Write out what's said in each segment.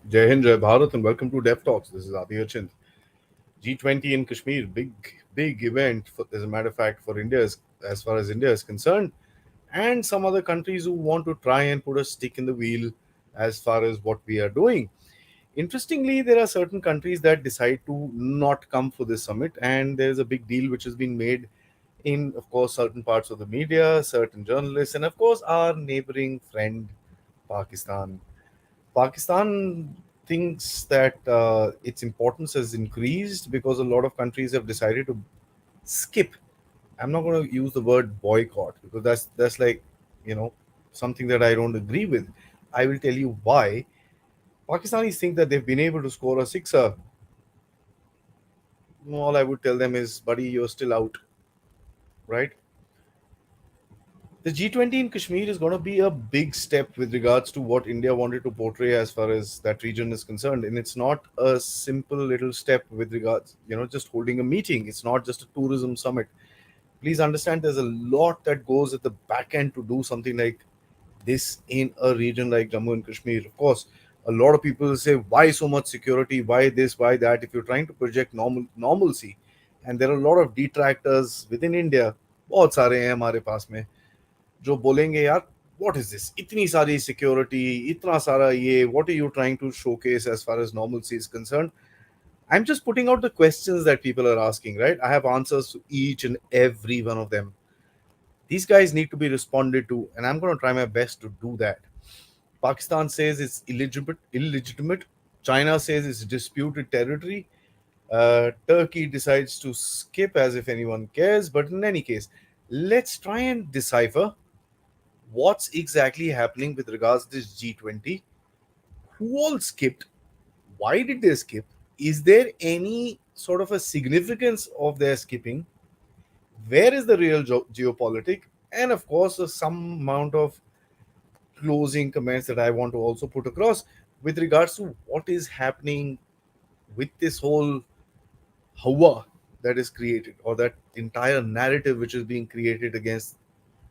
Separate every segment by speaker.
Speaker 1: Jai Hind, Jai Bharat, and welcome to Dev Talks. This is Aadi. G20 in Kashmir, big event. As a matter of fact, for India, as far as India is concerned, and some other countries who want to try and put a stick in the wheel as far as what we are doing. Interestingly, there are certain countries that decide to not come for this summit, and there is a big deal which has been made in, of course, certain parts of the media, certain journalists, and of course, our neighboring friend, Pakistan. Pakistan thinks that its importance has increased because a lot of countries have decided to skip. I'm not going to use the word boycott because that's like, you know, something that I don't agree with. I will tell you why. Pakistanis think that they've been able to score a sixer. All I would tell them is, buddy, you're still out, right? The G20 in Kashmir is going to be a big step with regards to what India wanted to portray as far as that region is concerned. And it's not a simple little step with regards, just holding a meeting. It's not just a tourism summit. Please understand there's a lot that goes at the back end to do something like this in a region like Jammu and Kashmir. Of course, a lot of people say, why so much security? Why this? Why that? If you're trying to project normalcy, and there are a lot of detractors within India, बहुत सारे हैं हमारे पास में जो बोलेंगे यार what is this इतनी सारी security इतना सारा ये what are you trying to showcase as far as normalcy is concerned. I'm just putting out the questions that people are asking, right? I have answers to each and every one of them. These guys need to be responded to, and I'm going to try my best to do that. Pakistan says it's illegitimate. China says it's disputed territory. Turkey decides to skip as if anyone cares. But in any case, let's try and decipher what's exactly happening with regards to this G20. Who all skipped? Why did they skip? Is there any sort of a significance of their skipping? Where is the real geopolitic? And of course, some amount of closing comments that I want to also put across with regards to what is happening with this whole hawa that is created, or that entire narrative which is being created against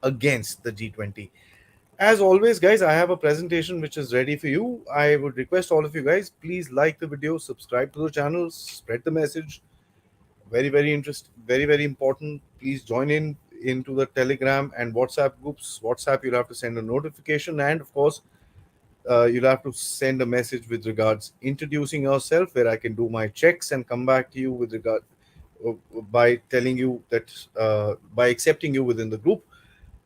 Speaker 1: the G20. As always, guys, I have a presentation which is ready for you. I would request all of you guys, please like the video, subscribe to the channel, spread the message. Very very important. Please join in into the Telegram and WhatsApp groups. WhatsApp, you'll have to send a notification, and of course, you'll have to send a message with regards introducing yourself, where I can do my checks and come back to you with regard uh, by telling you that by accepting you within the group.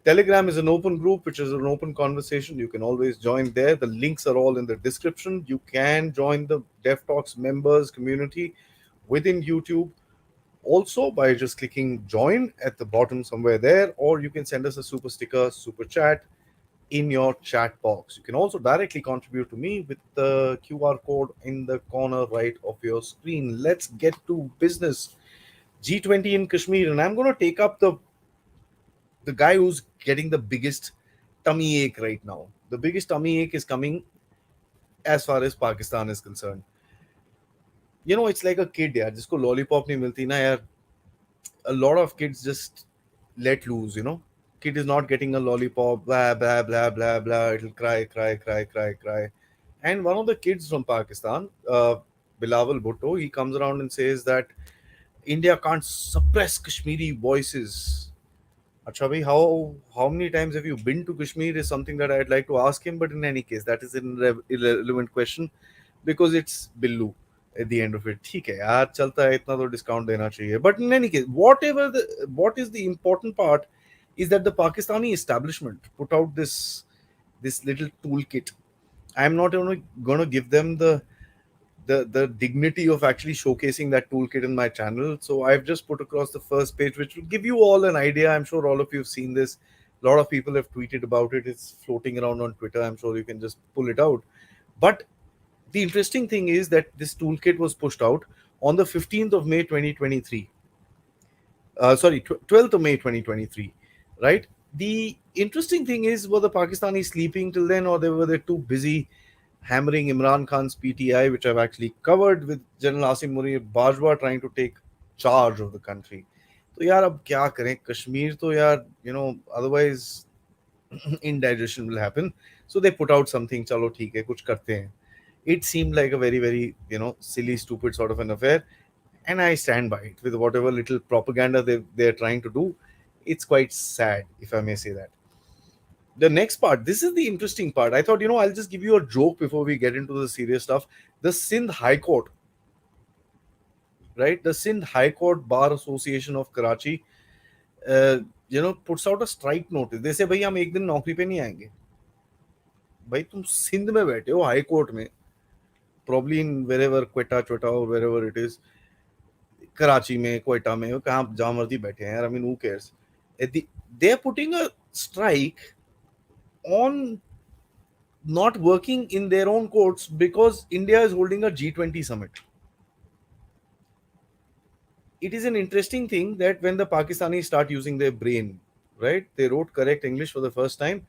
Speaker 1: Telegram is an open group, which is an open conversation. You can always join there. The links are all in the description. You can join the Dev Talks members community within YouTube also by just clicking join at the bottom somewhere there, or you can send us a super sticker, super chat in your chat box. You can also directly contribute to me with the QR code in the corner right of your screen. Let's get to business. G20 in Kashmir, and I'm going to take up the guy who's getting the biggest tummy ache right now. The biggest tummy ache is coming as far as Pakistan is concerned. It's like a kid, यार जिसको lollipop नहीं मिलती ना यार. A lot of kids just let loose. Kid is not getting a lollipop, blah blah blah blah blah, it'll cry. And one of the kids from Pakistan, Bilawal Bhutto, he comes around and says that India can't suppress Kashmiri voices. Acha bhai, how many times have you been to Kashmir is something that I'd like to ask him, but in any case, that is an irrelevant question because it's Billu at the end of it. ठीक है यार चलता है इतना तो discount देना चाहिए. But in any case, what is the important part is that the Pakistani establishment put out this little toolkit. I'm not going to give them the dignity of actually showcasing that toolkit in my channel. So I've just put across the first page, which will give you all an idea. I'm sure all of you have seen this. A lot of people have tweeted about it. It's floating around on Twitter. I'm sure you can just pull it out. But the interesting thing is that this toolkit was pushed out on the 15th of May 2023. Sorry, 12th of May 2023, right? The interesting thing is, were the Pakistanis sleeping till then, or were they too busy hammering Imran Khan's PTI, which I've actually covered with General Asim Munir Bajwa trying to take charge of the country? तो यार अब क्या करें कश्मीर तो यार otherwise indigestion will happen. So they put out something, चलो ठीक है कुछ करते हैं. It seemed like a very, very, silly, stupid sort of an affair. And I stand by it with whatever little propaganda they're trying to do. It's quite sad, if I may say that. The next part, this is the interesting part. I thought, I'll just give you a joke before we get into the serious stuff. The Sindh High Court, right? The Sindh High Court Bar Association of Karachi, puts out a strike notice. They say, भाई हम एक दिन नौकरी पे नहीं आएंगे. भाई तुम सिंध में बैठे हो हाई कोर्ट में, probably in wherever क्वेटा चोटा or wherever it is, Karachi में, क्वेटा में, कहाँ जहाँ मर्जी बैठे हैं यार. I mean, who cares? They're putting a strike on not working in their own courts because India is holding a G20 summit. It is an interesting thing that when the Pakistanis start using their brain, right? They wrote correct English for the first time.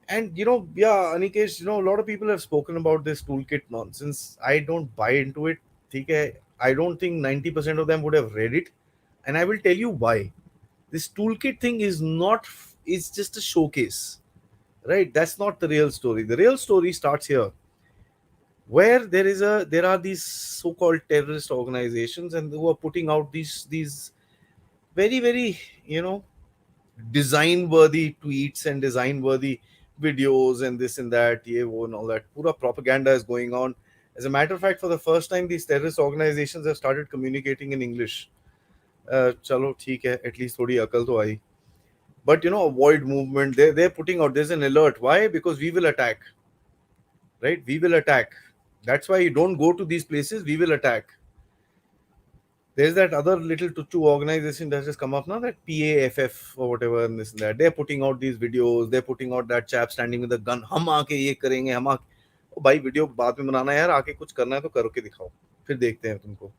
Speaker 1: And yeah, Anikesh, a lot of people have spoken about this toolkit nonsense. I don't buy into it. ठीक है? I don't think 90% of them would have read it. And I will tell you why. This toolkit thing is just a showcase, right? That's not the real story. The real story starts here, where there are these so-called terrorist organizations and who are putting out these very, very, design worthy tweets and design worthy videos and this and that, ye wo and all that. Pura propaganda is going on. As a matter of fact, for the first time, these terrorist organizations have started communicating in English. Chalo theek hai, at least thodi akal to aayi. But avoid movement. They're putting out, there's an alert. Why? Because we will attack, right? We will attack. That's why you don't go to these places. We will attack. There's that other little tuchu organization that has come up now, that PAFF or whatever, and this and that. They're putting out these videos. They're putting out that chap standing with a gun. हम आके ये करेंगे, हम आके. ओ भाई video बाद में बनाना है यार, आके कुछ करना है तो करो के दिखाओ, फिर देखते हैं तुमको.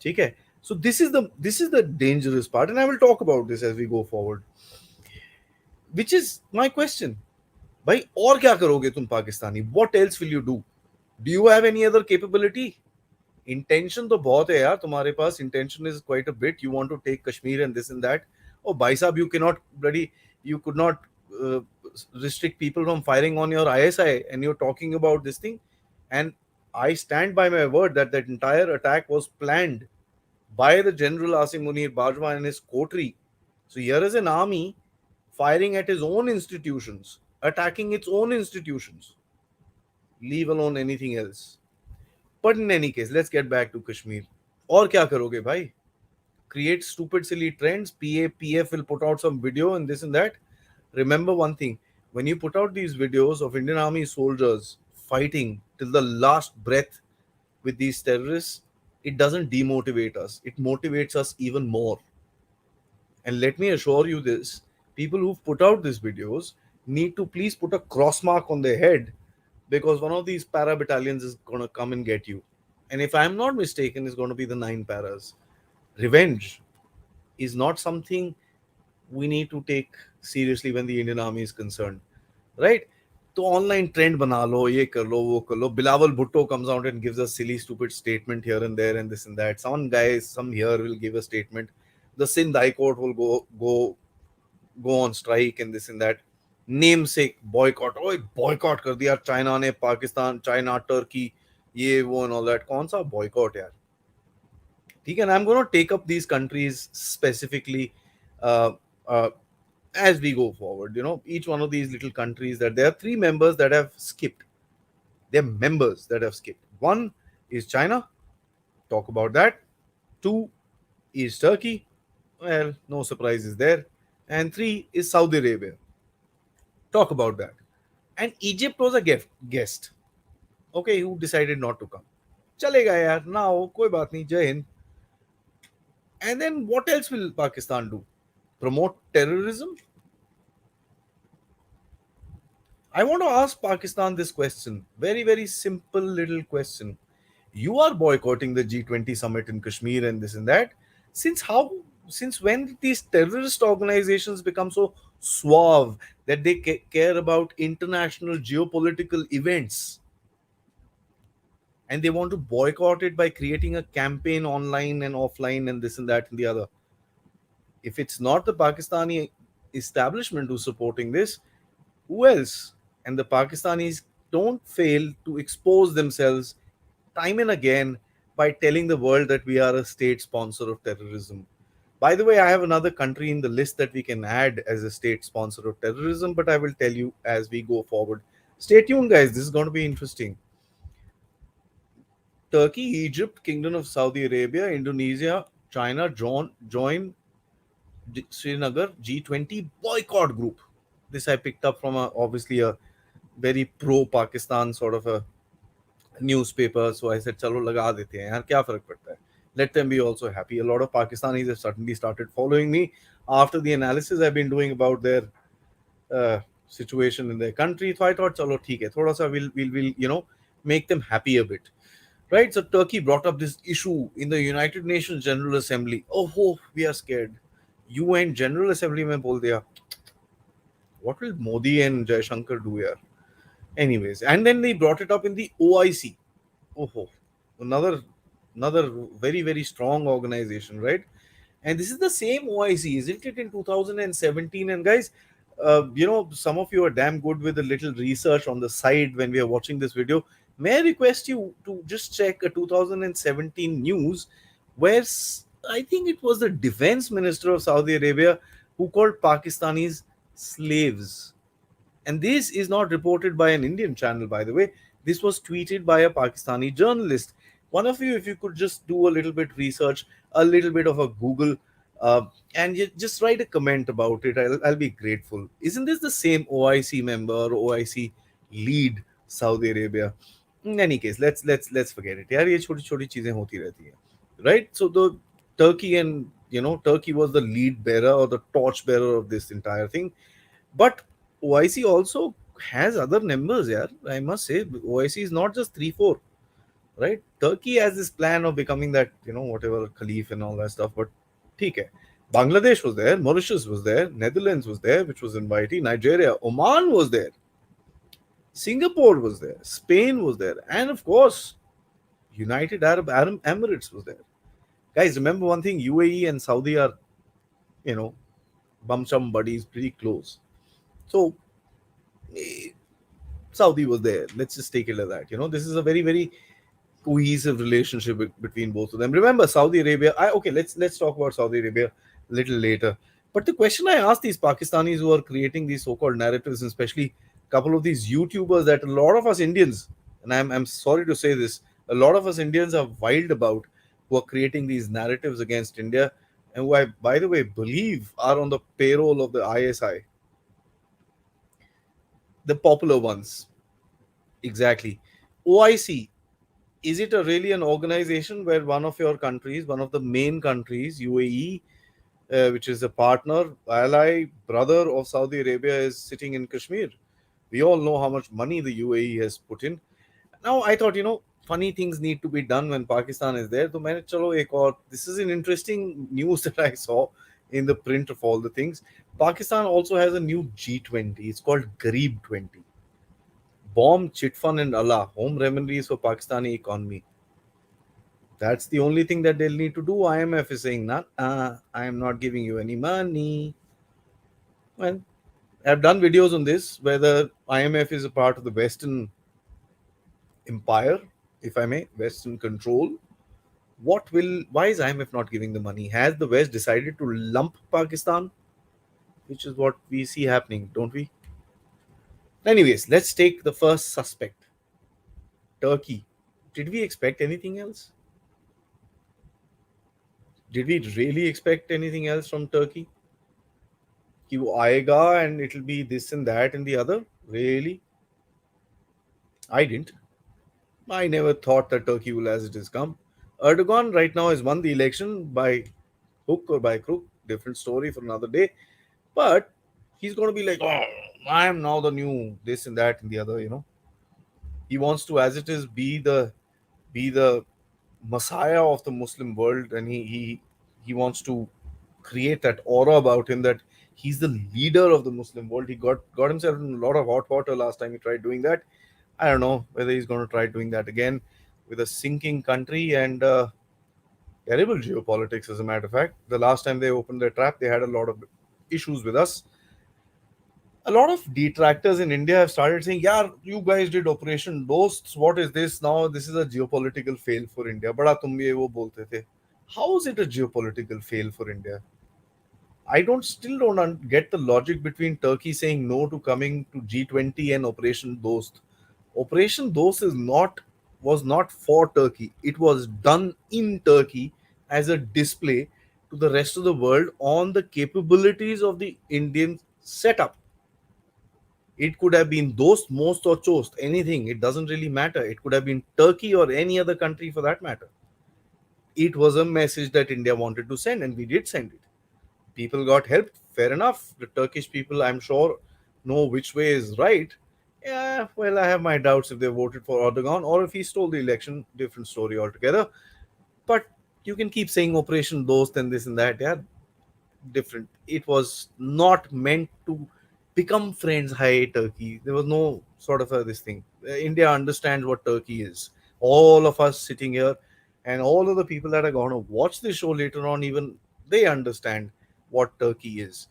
Speaker 1: ठीक है. So this is the dangerous part, and I will talk about this as we go forward. Which is my question. भाई और क्या करोगे तुम Pakistani? What else will you do? Do you have any other capability? Intention तो बहुत है यार तुम्हारे पास. Intention is quite a bit. You want to take Kashmir and this and that. ओ भाई साहब, you could not restrict people from firing on your ISI, and you're talking about this thing. And I stand by my word that that entire attack was planned by the General Asim Munir Bajwa and his coterie. So here is an army firing at his own institutions, attacking its own institutions, leave alone anything else. But in any case, let's get back to Kashmir. और क्या करोगे भाई? Create stupid silly trends. PAPF will put out some video and this and that. Remember one thing: when you put out these videos of Indian Army soldiers fighting till the last breath with these terrorists, it doesn't demotivate us. It motivates us even more. And let me assure you this: people who've put out these videos need to please put a cross mark on their head, because one of these para battalions is going to come and get you. And if I'm not mistaken, it's going to be the 9 paras. Revenge is not something we need to take seriously when the Indian Army is concerned, right? तो online trend बना लो, ये कर लो, वो कर लो. Bilawal Bhutto comes out and gives a silly stupid statement here and there and this and that. Some guys, some here will give a statement. The Sindh High Court will go on strike and this and that. Namesake boycott. Oh, boycott कर दिया China ने, Pakistan, China, Turkey, ये वो and all that. कौन सा boycott यार? ठीक है. And I'm going to take up these countries specifically uh, uh, as we go forward. Each one of these little countries, that there are 3 members that have skipped. They're members that have skipped. One is China. Talk about that. 2 is Turkey. Well, no surprises there. And 3 is Saudi Arabia. Talk about that. And Egypt was a guest, okay, who decided not to come. चलेगा यार, now कोई बात नहीं, जय Hind. And then what else will Pakistan do? Promote terrorism? I want to ask Pakistan this question. Very, very simple little question. You are boycotting the G20 summit in Kashmir and this and that. Since when did these terrorist organizations become so suave that they care about international geopolitical events? And they want to boycott it by creating a campaign online and offline and this and that and the other. If it's not the Pakistani establishment who's supporting this, who else? And the Pakistanis don't fail to expose themselves time and again by telling the world that we are a state sponsor of terrorism. By the way, I have another country in the list that we can add as a state sponsor of terrorism, but I will tell you as we go forward. Stay tuned, guys. This is going to be interesting. Turkey, Egypt, Kingdom of Saudi Arabia, Indonesia, China join Srinagar G20 boycott group. This I picked up from obviously a very pro Pakistan sort of a newspaper. So I said, "Chalo laga dete hain yaar, kya farak padta hai? Let them be also happy." A lot of Pakistanis have suddenly started following me after the analysis I've been doing about their uh, situation in their country. So I thought, "Chalo, theek hai. Thoda sa will make them happy a bit." Right? So Turkey brought up this issue in the United Nations General Assembly. Oh, we are scared. UN General Assembly में बोल दिया, what will Modi and Jaishankar do here? Anyways, and then they brought it up in the OIC. Oh, another another very strong organization, right? And this is the same OIC, isn't it? In 2017, and guys, some of you are damn good with a little research on the side when we are watching this video. May I request you to just check a 2017 news where I think it was the defense minister of Saudi Arabia who called Pakistanis slaves. And this is not reported by an Indian channel, by the way. This was tweeted by a Pakistani journalist. One of you, if you could just do a little bit research, a little bit of a Google, uh, and just write a comment about it, I'll be grateful. Isn't this the same OIC member, OIC lead Saudi Arabia? In any case, let's forget it. यार ये छोटी छोटी चीजें होती रहती हैं, right? So the Turkey and Turkey was the lead bearer or the torch bearer of this entire thing, but OIC also has other members, yeah. I must say, OIC is not just 3-4, right? Turkey has this plan of becoming that, whatever Khalif and all that stuff. But ठीक है. Bangladesh was there, Mauritius was there, Netherlands was there, which was inviting, Nigeria, Oman was there, Singapore was there, Spain was there, and of course, United Arab Emirates was there. Guys, remember one thing: UAE and Saudi are, you know, bum chum buddies, pretty close. So Saudi was there. Let's just take it like that. This is a very cohesive relationship between both of them. Remember, Saudi Arabia. Okay, let's talk about Saudi Arabia a little later. But the question I asked these Pakistanis who are creating these so-called narratives, and especially a couple of these YouTubers that a lot of us Indians, and I'm sorry to say this, a lot of us Indians are wild about, who are creating these narratives against India, and who I, by the way, believe are on the payroll of the ISI, the popular ones. Exactly. OIC, is it really an organization where one of your countries, one of the main countries, UAE, which is a partner, ally, brother of Saudi Arabia, is sitting in Kashmir? We all know how much money the UAE has put in. Now, I thought, funny things need to be done when Pakistan is there. So, maine chalo ek aur, this is an interesting news that I saw in the print of all the things. Pakistan also has a new G20. It's called Garib 20. Bomb, chit fund, and Allah, home remedies for Pakistani economy. That's the only thing that they'll need to do. IMF is saying, nah, I am not giving you any money. Well, I've done videos on this, whether IMF is a part of the Western empire, if I may, Western control. Why is IMF not giving the money? Has the West decided to lump Pakistan? Which is what we see happening, don't we? Anyways, let's take the first suspect, Turkey. Did we expect anything else? Did we really expect anything else from Turkey? कि वो आएगा and it'll be this and that and the other? Really? I didn't. I never thought that Turkey will as it has come. Erdogan right now has won the election by hook or by crook. Different story for another day. But he's going to be like, oh, I am now the new this and that and the other. He wants to, as it is, be the messiah of the Muslim world, and he wants to create that aura about him that he's the leader of the Muslim world. He got himself in a lot of hot water last time he tried doing that. I don't know whether he's going to try doing that again with a sinking country and terrible geopolitics. As a matter of fact, the last time they opened their trap, they had a lot of issues with us. A lot of detractors in India have started saying, "Yeah, you guys did Operation Dosts. What is this now? This is a geopolitical fail for India." बड़ा तुम भी ये वो बोलते थे. How is it a geopolitical fail for India? I don't still don't get the logic between Turkey saying no to coming to G20 and Operation Dost. Operation Dost is not was not for Turkey. It was done in Turkey as a display to the rest of the world on the capabilities of the Indian setup. It could have been Dost, Most, or Chost, anything. It doesn't really matter. It could have been Turkey or any other country for that matter. It was a message that India wanted to send, and we did send it. People got helped, fair enough. The Turkish people, I'm sure, know which way is right. Yeah, well, I have my doubts if they voted for Erdogan or if he stole the election. Different story altogether. But you can keep saying Operation Dost and this and that. Yeah, different. It was not meant to become friends. Hi, Turkey. There was no sort of a this thing. India understands what Turkey is. All of us sitting here, and all of the people that are going to watch this show later on, even they understand what Turkey is.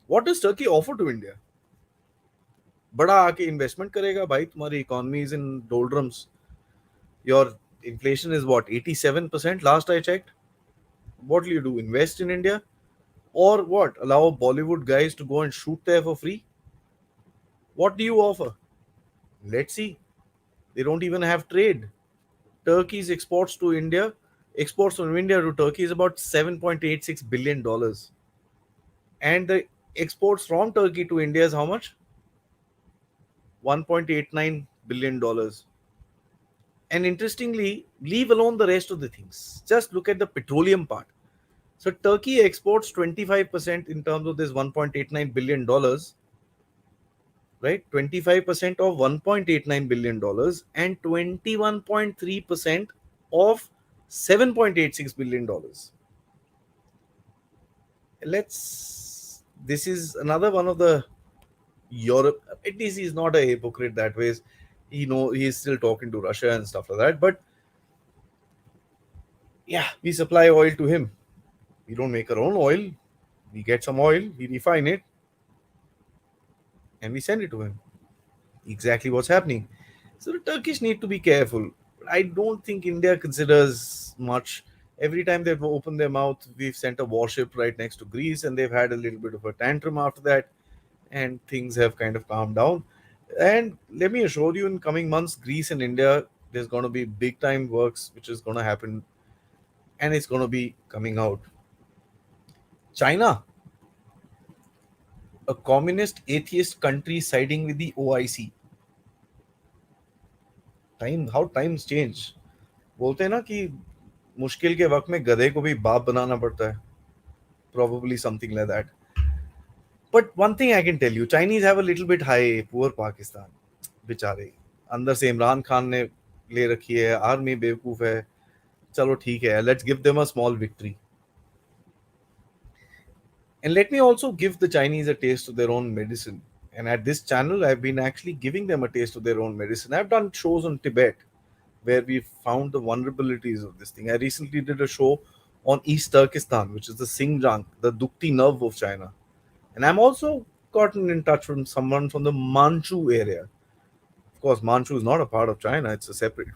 Speaker 1: What does Turkey offer to India? बड़ा आके investment करेगा भाई तुम्हारी economy is in doldrums your inflation is what 87% last I checked. What will you do, invest in India or what, allow Bollywood guys to go and shoot there for free? What do you offer? Let's see. They don't even have trade. Turkey's exports from India to Turkey is about 7.86 billion dollars, and the exports from Turkey to India is how much? 1.89 billion dollars. And interestingly, leave alone the rest of the things, just look at the petroleum part. So Turkey exports 25% in terms of this 1.89 billion dollars, right? 25% of 1.89 billion dollars and 21.3% of 7.86 billion dollars. Let's This is another one of the Europe. At least he's not a hypocrite that way. He's still talking to Russia and stuff like that. But yeah, we supply oil to him. We don't make our own oil. We get some oil, we refine it, and we send it to him. Exactly what's happening. So the Turkish need to be careful. I don't think India considers much. Every time they've opened their mouth, we've sent a warship right next to Greece, and they've had a little bit of a tantrum after that, and things have kind of calmed down. And let me assure you, in coming months, Greece and India, there's going to be big time works which is going to happen, and it's going to be coming out. China, a communist atheist country siding with the OIC. How times change. बोलते हैं ना कि मुश्किल के वक्त में गधे को भी बाप बनाना पड़ता है. Probably something like that. But one thing I can tell you, Chinese have a little bit high. Poor Pakistan, बेचारे. अंदर से इमरान खान ने ले रखी है, आर्मी बेवकूफ है. चलो ठीक है, let's give them a small victory. And let me also give the Chinese a taste of their own medicine. And at this channel, I've been actually giving them a taste of their own medicine. I've done shows on Tibet where we found the vulnerabilities of this thing. I recently did a show on East Turkestan, which is the Xinjiang, the Dukti nerve of China. And I'm also gotten in touch with someone from the Manchu area. Of course, Manchu is not a part of China. It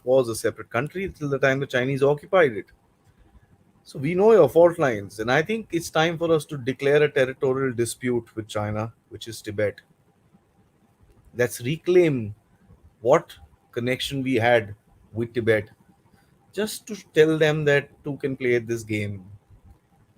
Speaker 1: was a separate country till the time the Chinese occupied it. So we know your fault lines, and I think it's time for us to declare a territorial dispute with China, which is Tibet. Let's reclaim what connection we had with Tibet, just to tell them that two can play this game.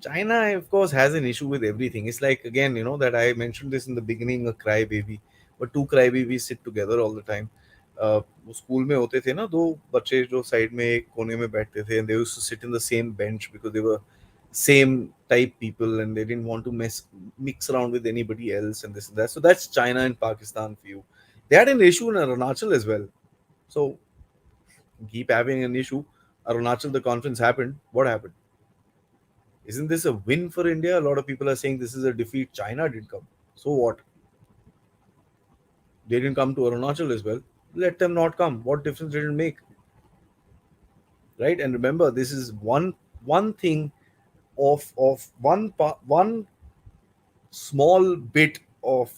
Speaker 1: China, of course, has an issue with everything. It's like, again, that I mentioned this in the beginning, a crybaby, but two crybabies sit together all the time. वो school में होते थे ना दो बच्चे जो side में एक कोने में बैठते थे, and they used to sit in the same bench because they were same type people and they didn't want to mix around with anybody else and this and that. So that's China and Pakistan for you. They had an issue in Arunachal as well. So keep having an issue. Arunachal, the conference happened. What happened? Isn't this a win for India? A lot of people are saying this is a defeat. China didn't come. So what? They didn't come to Arunachal as well. Let them not come. What difference did it make? Right? And remember, this is one thing of one small bit of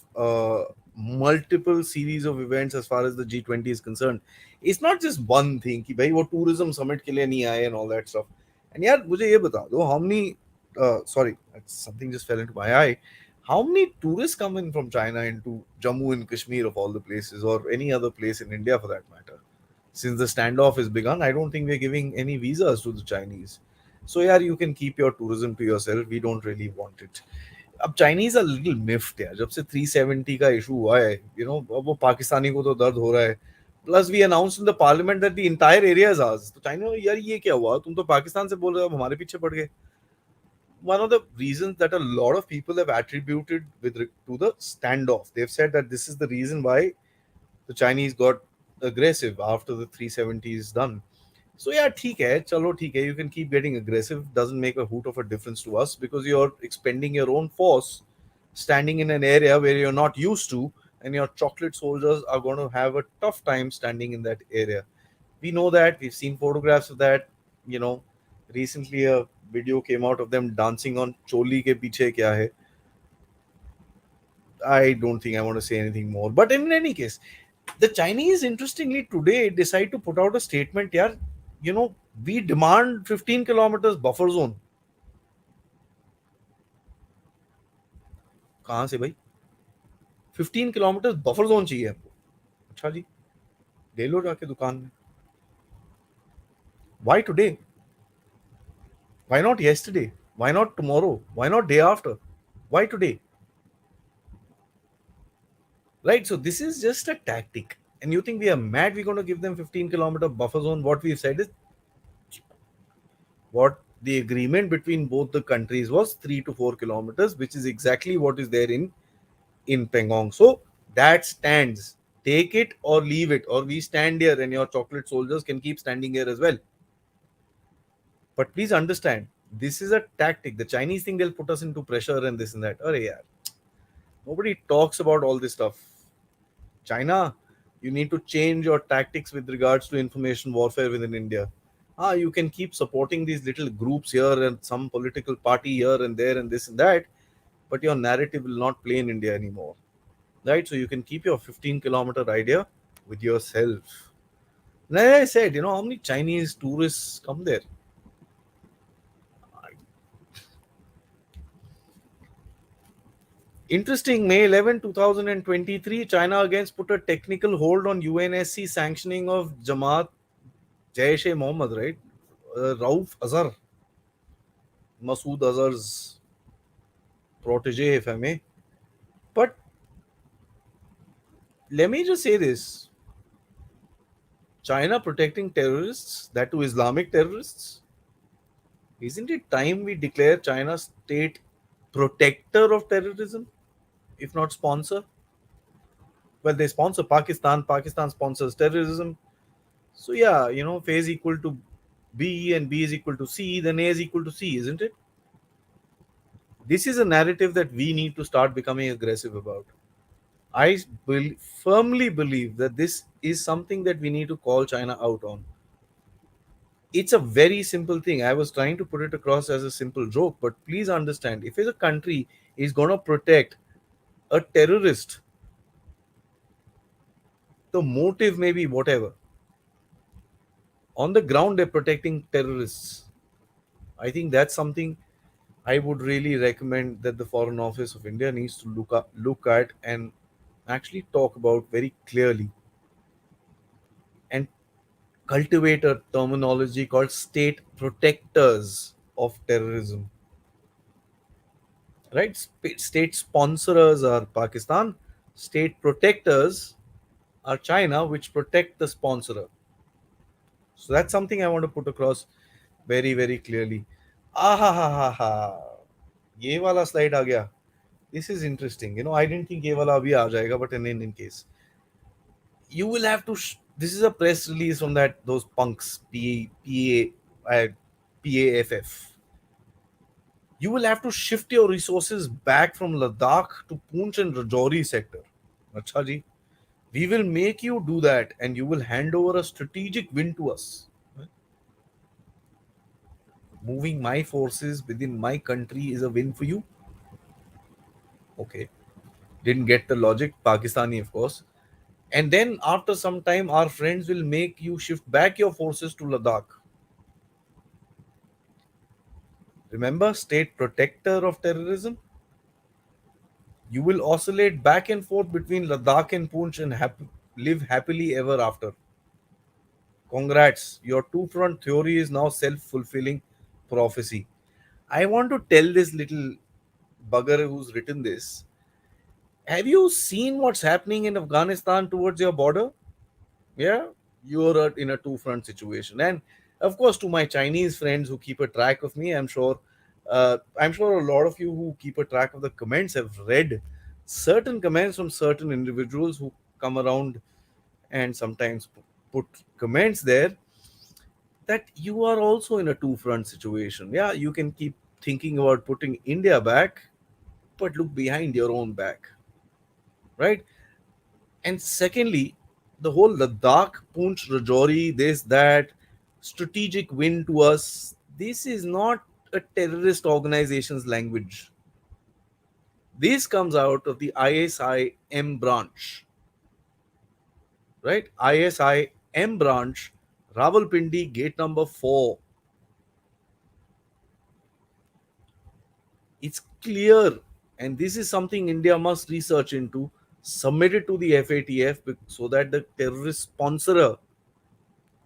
Speaker 1: multiple series of events as far as the G20 is concerned. It's not just one thing कि भाई वो tourism summit के लिए नहीं आए and all that stuff. And यार मुझे ये बता दो how many sorry, something just fell into my eye. How many tourists come in from China into Jammu and Kashmir of all the places, or any other place in India for that matter? Since the standoff has begun, I don't think we're giving any visas to the Chinese. So yeah, you can keep your tourism to yourself. We don't really want it. अब Chinese a little मिफ्ट है, जब से 370 का issue हुआ है, अब वो पाकिस्तानी को तो दर्द हो रहा है. Plus we announce in the parliament that the entire area is ours. तो चाइना यार ये क्या हुआ, तुम तो पाकिस्तान से बोल रहे हो, अब हमारे पीछे पड़ गए. One of the reasons that a lot of people have attributed to the standoff, they've said that this is the reason why the Chinese got aggressive after the 370 is done. So yeah, ठीक है, चलो ठीक है, you can keep getting aggressive. Doesn't make a hoot of a difference to us because you're expending your own force, standing in an area where you're not used to, and your chocolate soldiers are going to have a tough time standing in that area. We know that. We've seen photographs of that. You know, recently a video came out of them dancing on choli ke piche kya hai. I don't think I want to say anything more. But in any case, the Chinese, interestingly, today decide to put out a statement. Yeah, we demand 15 kilometers buffer zone. कहाँ से भाई? 15 kilometers buffer zone चाहिए आपको. अच्छा जी, ले लो जाके दुकान में. Why today? Why not yesterday? Why not tomorrow? Why not day after? Why today? Right? So this is just a tactic. And you think we are mad we're going to give them 15-kilometer buffer zone? What we've said is what the agreement between both the countries was 3 to 4 kilometers, which is exactly what is there in Pangong. So that stands. Take it or leave it, or we stand here and your chocolate soldiers can keep standing here as well. But please understand, this is a tactic. The Chinese think they'll put us into pressure and this and that. Arey yaar, nobody talks about all this stuff. China, you need to change your tactics with regards to information warfare within India. You can keep supporting these little groups here and some political party here and there and this and that, but your narrative will not play in India anymore. Right? So you can keep your 15-kilometer idea with yourself. And as I said, how many Chinese tourists come there? Interesting, May 11, 2023, China against put a technical hold on UNSC sanctioning of Jamaat Jaish-e-Mohammed, right? Rauf Azhar, Masood Azhar's protege, if I may. But let me just say this, China protecting terrorists, that to Islamic terrorists, isn't it time we declare China state protector of terrorism, if not sponsor? Well, they sponsor Pakistan, Pakistan sponsors terrorism. So yeah, phase equal to B and B is equal to C, then A is equal to C, isn't it? This is a narrative that we need to start becoming aggressive about. I firmly believe that this is something that we need to call China out on. It's a very simple thing. I was trying to put it across as a simple joke, but please understand, if a country is going to protect a terrorist, the motive may be whatever. On the ground, they're protecting terrorists. I think that's something I would really recommend that the Foreign Office of India needs to look at and actually talk about very clearly and cultivate a terminology called state protectors of terrorism. Right? State sponsors are Pakistan, state protectors are China, which protect the sponsorer. So that's something I want to put across very, very clearly. Ah ha ha ha ha. ये वाला slide आ गया. This is interesting. I didn't think ये वाला अभी आ जाएगा, but in any case, you will have to. This is a press release from those punks. PAFF. You will have to shift your resources back from Ladakh to Poonch and Rajouri sector. Acha ji. We will make you do that, and you will hand over a strategic win to us. Moving my forces within my country is a win for you. Okay. Didn't get the logic, Pakistani, of course. And then after some time, our friends will make you shift back your forces to Ladakh. Remember, state protector of terrorism? You will oscillate back and forth between Ladakh and Poonch and live happily ever after. Congrats, your two front theory is now self fulfilling prophecy. I want to tell this little bugger who's written this, have you seen what's happening in Afghanistan towards your border? Yeah, you're in a two front situation. And of course, to my Chinese friends who keep a track of me, I'm sure a lot of you who keep a track of the comments have read certain comments from certain individuals who come around and sometimes put comments there that you are also in a two front situation. Yeah, you can keep thinking about putting India back, but look behind your own back, right? And secondly, the whole Ladakh, Poonch, Rajouri, this, that, strategic win to us, this is not a terrorist organization's language. This comes out of the ISIM branch, right? ISIM branch, Rawalpindi, gate number 4. It's clear, and this is something India must research into, submit it to the FATF so that the terrorist sponsor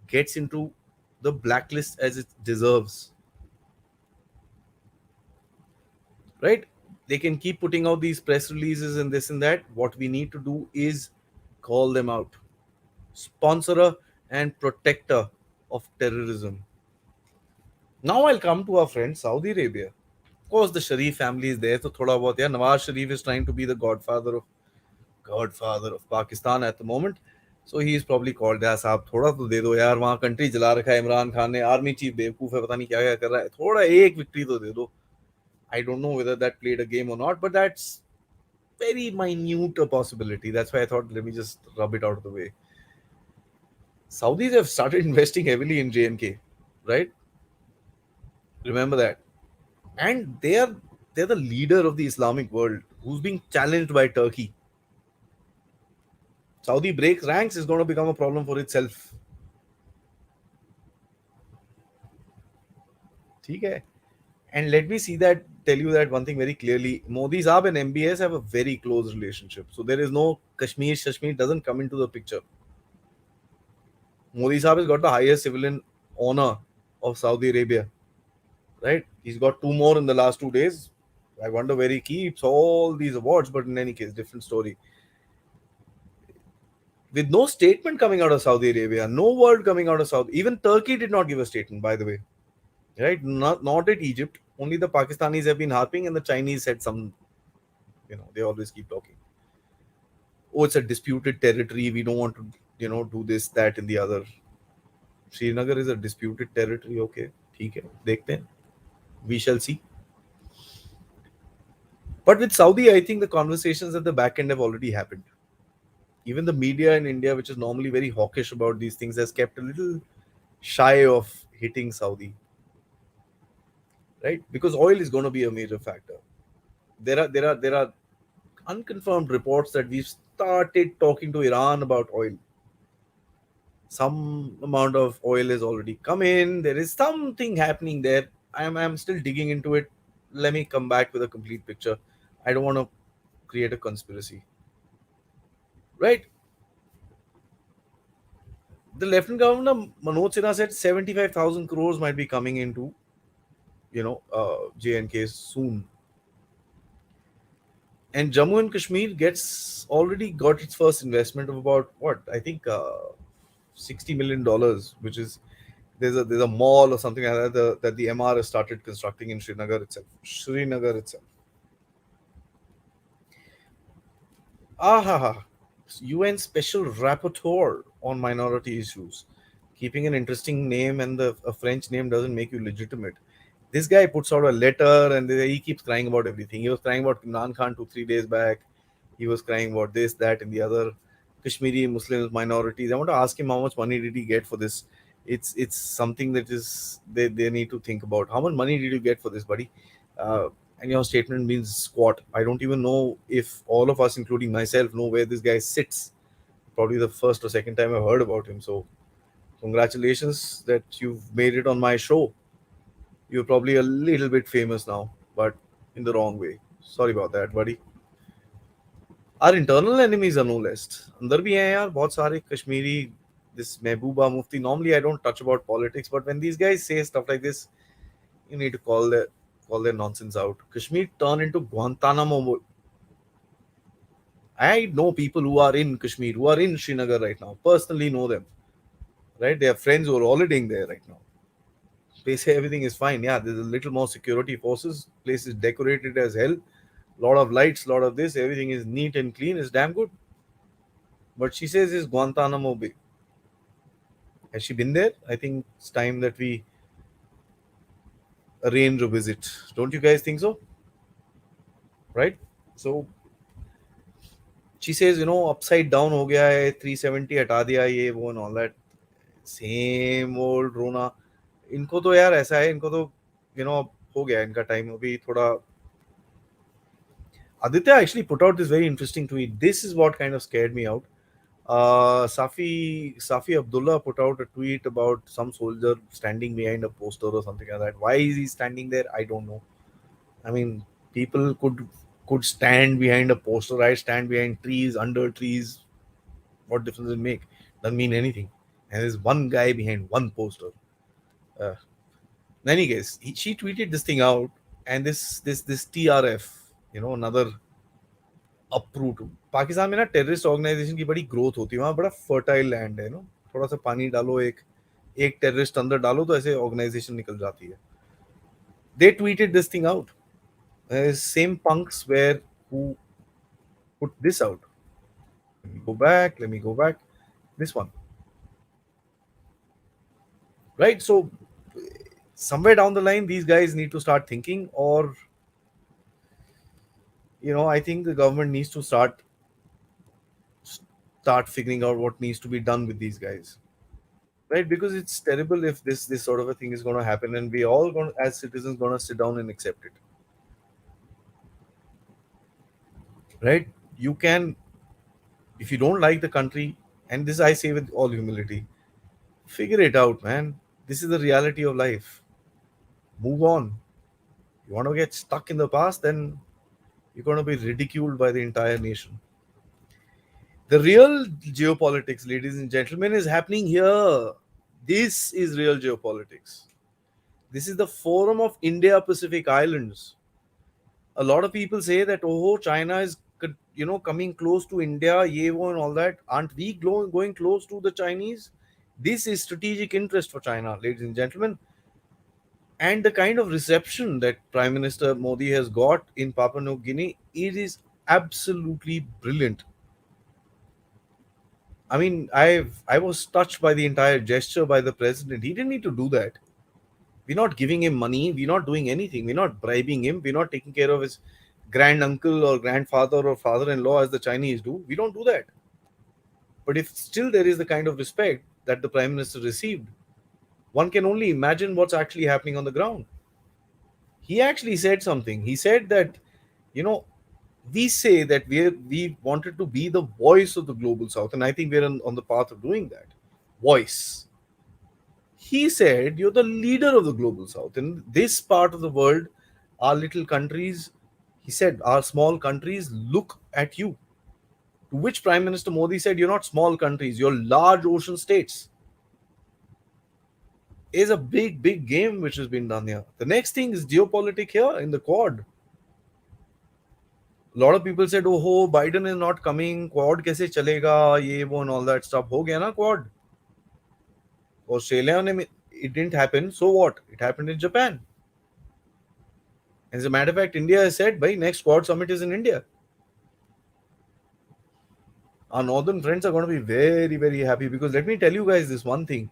Speaker 1: gets into the blacklist as it deserves, right? They can keep putting out these press releases and this and that. What we need to do is call them out. Sponsorer and protector of terrorism. Now I'll come to our friend Saudi Arabia. Of course, the Sharif family is there. So thoda bahut, yeah, Nawaz Sharif is trying to be the godfather of Pakistan at the moment. So he is probably called as साहब थोड़ा तो दे दो यार वहाँ country चला रखा है इमरान खान ने आर्मी चीफ बेवकूफ है पता नहीं क्या क्या कर रहा है थोड़ा एक विक्ट्री तो दे दो. I don't know whether that played a game or not, but that's very minute a possibility. That's why I thought let me just rub it out of the way. Saudis have started investing heavily in JNK, right? Remember that. And they're the leader of the Islamic world who's being challenged by Turkey. Saudi breaks ranks is going to become a problem for itself. Okay. And let me tell you that one thing very clearly. Modi Saab and MBS have a very close relationship. So there is no Kashmir doesn't come into the picture. Modi Saab has got the highest civilian honor of Saudi Arabia, right? He's got two more in the last 2 days. I wonder where he keeps all these awards, but in any case, different story. With no statement coming out of Saudi Arabia, no word coming out of Saudi, even Turkey did not give a statement, by the way, right? Not at Egypt. Only the Pakistanis have been harping, and the Chinese said some, they always keep talking. Oh, it's a disputed territory. We don't want to, do this, that, and the other. Srinagar is a disputed territory. Okay, ठीक है, देखते हैं. We shall see. But with Saudi, I think the conversations at the back end have already happened. Even the media in India, which is normally very hawkish about these things, has kept a little shy of hitting Saudi, right? Because oil is going to be a major factor. There are unconfirmed reports that we've started talking to Iran about oil. Some amount of oil has already come in. There is something happening there. I'm still digging into it. Let me come back with a complete picture. I don't want to create a conspiracy, right? The Lieutenant Governor Manoj Sinha said 75,000 crores might be coming into JNK soon. And Jammu and Kashmir gets already got its first investment of about what I think $60 million, which is there's a mall or something like that the MR has started constructing in Srinagar itself. Ah, UN Special Rapporteur on Minority Issues. Keeping an interesting name and a French name doesn't make you legitimate. This guy puts out a letter and he keeps crying about everything. He was crying about Imran Khan 2 3 days back. He was crying about this, that, and the other. Kashmiri Muslims, minorities. I want to ask him how much money did he get for this. It's something that is they need to think about. How much money did you get for this, buddy? and your statement means squat. I don't even know if all of us, including myself, know where this guy sits. Probably the first or second time I've heard about him. So, congratulations that you've made it on my show. You're probably a little bit famous now, but in the wrong way. Sorry about that, buddy. Our internal enemies are no less. अंदर भी हैं यार बहुत सारे Kashmiri. This Mehbooba Mufti. Normally I don't touch about politics, but when these guys say stuff like this, you need to call their nonsense out. Kashmir turned into Guantanamo. I know people who are in Kashmir, who are in Srinagar right now. Personally know them. Right? They have friends who are holidaying there right now. They say everything is fine. Yeah, there's a little more security forces. Place is decorated as hell. Lot of lights, lot of this. Everything is neat and clean. It's damn good. But she says it's Guantanamo Bay. Has she been there? I think it's time that we arrange a visit. Don't you guys think so? Right? So she says, upside down हो गया है 370 हटा दिया ये वो and all that. Same old रोना. इनको तो यार ऐसा है इनको तो हो गया इनका टाइम अभी थोड़ा. Aditya actually put out this very interesting tweet. This is what kind of scared me out. Safi Abdullah put out a tweet about some soldier standing behind a poster or something like that. Why is he standing there? I don't know. I mean, people could stand behind a poster. I stand behind trees, under trees. What difference does it make? Doesn't mean anything. And there's one guy behind one poster. Uh, in any case, she tweeted this thing out, and this TRF, another approve. Pakistan में ना terrorist organisation की बड़ी growth होती है. वहाँ बड़ा fertile land है. थोड़ा सा पानी डालो, एक एक टेररिस्ट अंदर डालो तो ऐसे ऑर्गेनाइजेशन निकल जाती है. They tweeted this thing out. Same punks where who put this out. Let me go back. This one. Right? So somewhere down the line these guys need to start thinking, or I think the government needs to start figuring out what needs to be done with these guys. Right, because it's terrible if this sort of a thing is going to happen, and we all going as citizens going to sit down and accept it. Right, you can, if you don't like the country, and this I say with all humility, figure it out, man. This is the reality of life. Move on. You want to get stuck in the past, then you're going to be ridiculed by the entire nation. The real geopolitics, ladies and gentlemen, is happening here. This is real geopolitics. This is the forum of India Pacific Islands. A lot of people say that, oh, China is coming close to India, yevo and all that. Aren't we going close to the Chinese? This is strategic interest for China, ladies and gentlemen. And the kind of reception that Prime Minister Modi has got in Papua New Guinea, it is absolutely brilliant. I mean, I was touched by the entire gesture by the president. He didn't need to do that. We're not giving him money. We're not doing anything. We're not bribing him. We're not taking care of his grand uncle or grandfather or father-in-law as the Chinese do. We don't do that. But if still there is the kind of respect that the Prime Minister received, one can only imagine what's actually happening on the ground. He actually said something. He said that, you know, we say that we wanted to be the voice of the global south, and I think we're on the path of doing that. Voice. He said, you're the leader of the global south. In this part of the world, our little countries, he said, our small countries look at you. To which Prime Minister Modi said, you're not small countries, you're large ocean states. Is a big, big game which has been done here. The next thing is geopolitics here in the Quad. A lot of people said, oh, Biden is not coming, Quad kaise chalega, ye, wo, and all that stuff. Ho gaya na Quad. Australia, it didn't happen. So what? It happened in Japan. As a matter of fact, India has said, by next Quad summit is in India. Our northern friends are going to be very, very happy, because let me tell you guys this one thing.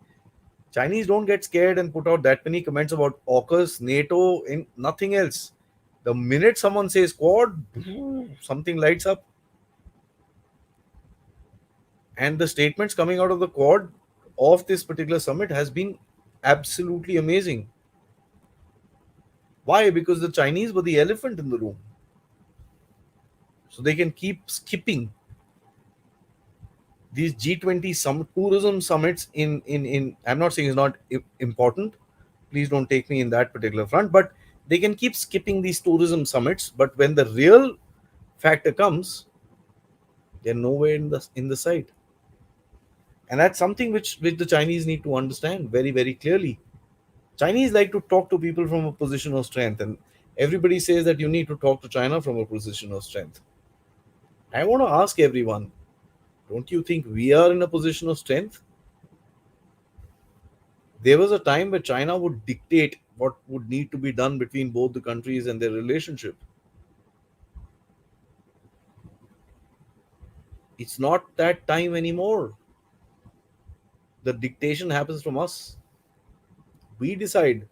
Speaker 1: Chinese don't get scared and put out that many comments about AUKUS, NATO, and nothing else. The minute someone says Quad, something lights up. And the statements coming out of the Quad of this particular summit has been absolutely amazing. Why? Because the Chinese were the elephant in the room. So they can keep skipping these G20 tourism summits in I'm not saying it's not important. Please don't take me in that particular front, but they can keep skipping these tourism summits, but when the real factor comes, they're nowhere in the sight. And that's something which the Chinese need to understand very, very clearly. Chinese like to talk to people from a position of strength, and everybody says that you need to talk to China from a position of strength. I want to ask everyone, don't you think we are in a position of strength? There was a time where China would dictate what would need to be done between both the countries and their relationship. It's not that time anymore. The dictation happens from us. We decide.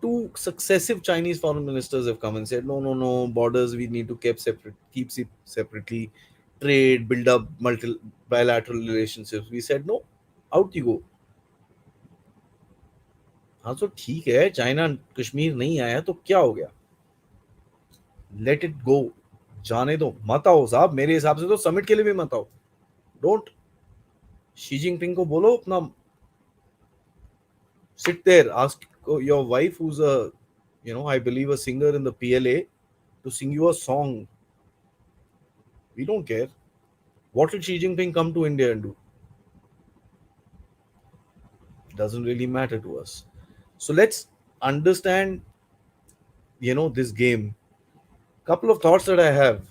Speaker 1: Two successive Chinese foreign ministers have come and said, no, no, no, borders we need to keep separately, trade, build up bilateral relationships. We said no, out you go. हाँ तो ठीक है, China Kashmir नहीं आया तो क्या हो गया? लेट इट गो, जाने दो, मत आओ साहब, मेरे हिसाब से तो समिट के लिए भी मत आओ. डोंट. शी जिनपिंग को बोलो अपना, sit there, ask your wife who's a, I believe a singer in the PLA, to sing you a song. We don't care. What did Xi Jinping come to India and do? Doesn't really matter to us. So let's understand, this game. Couple of thoughts that I have.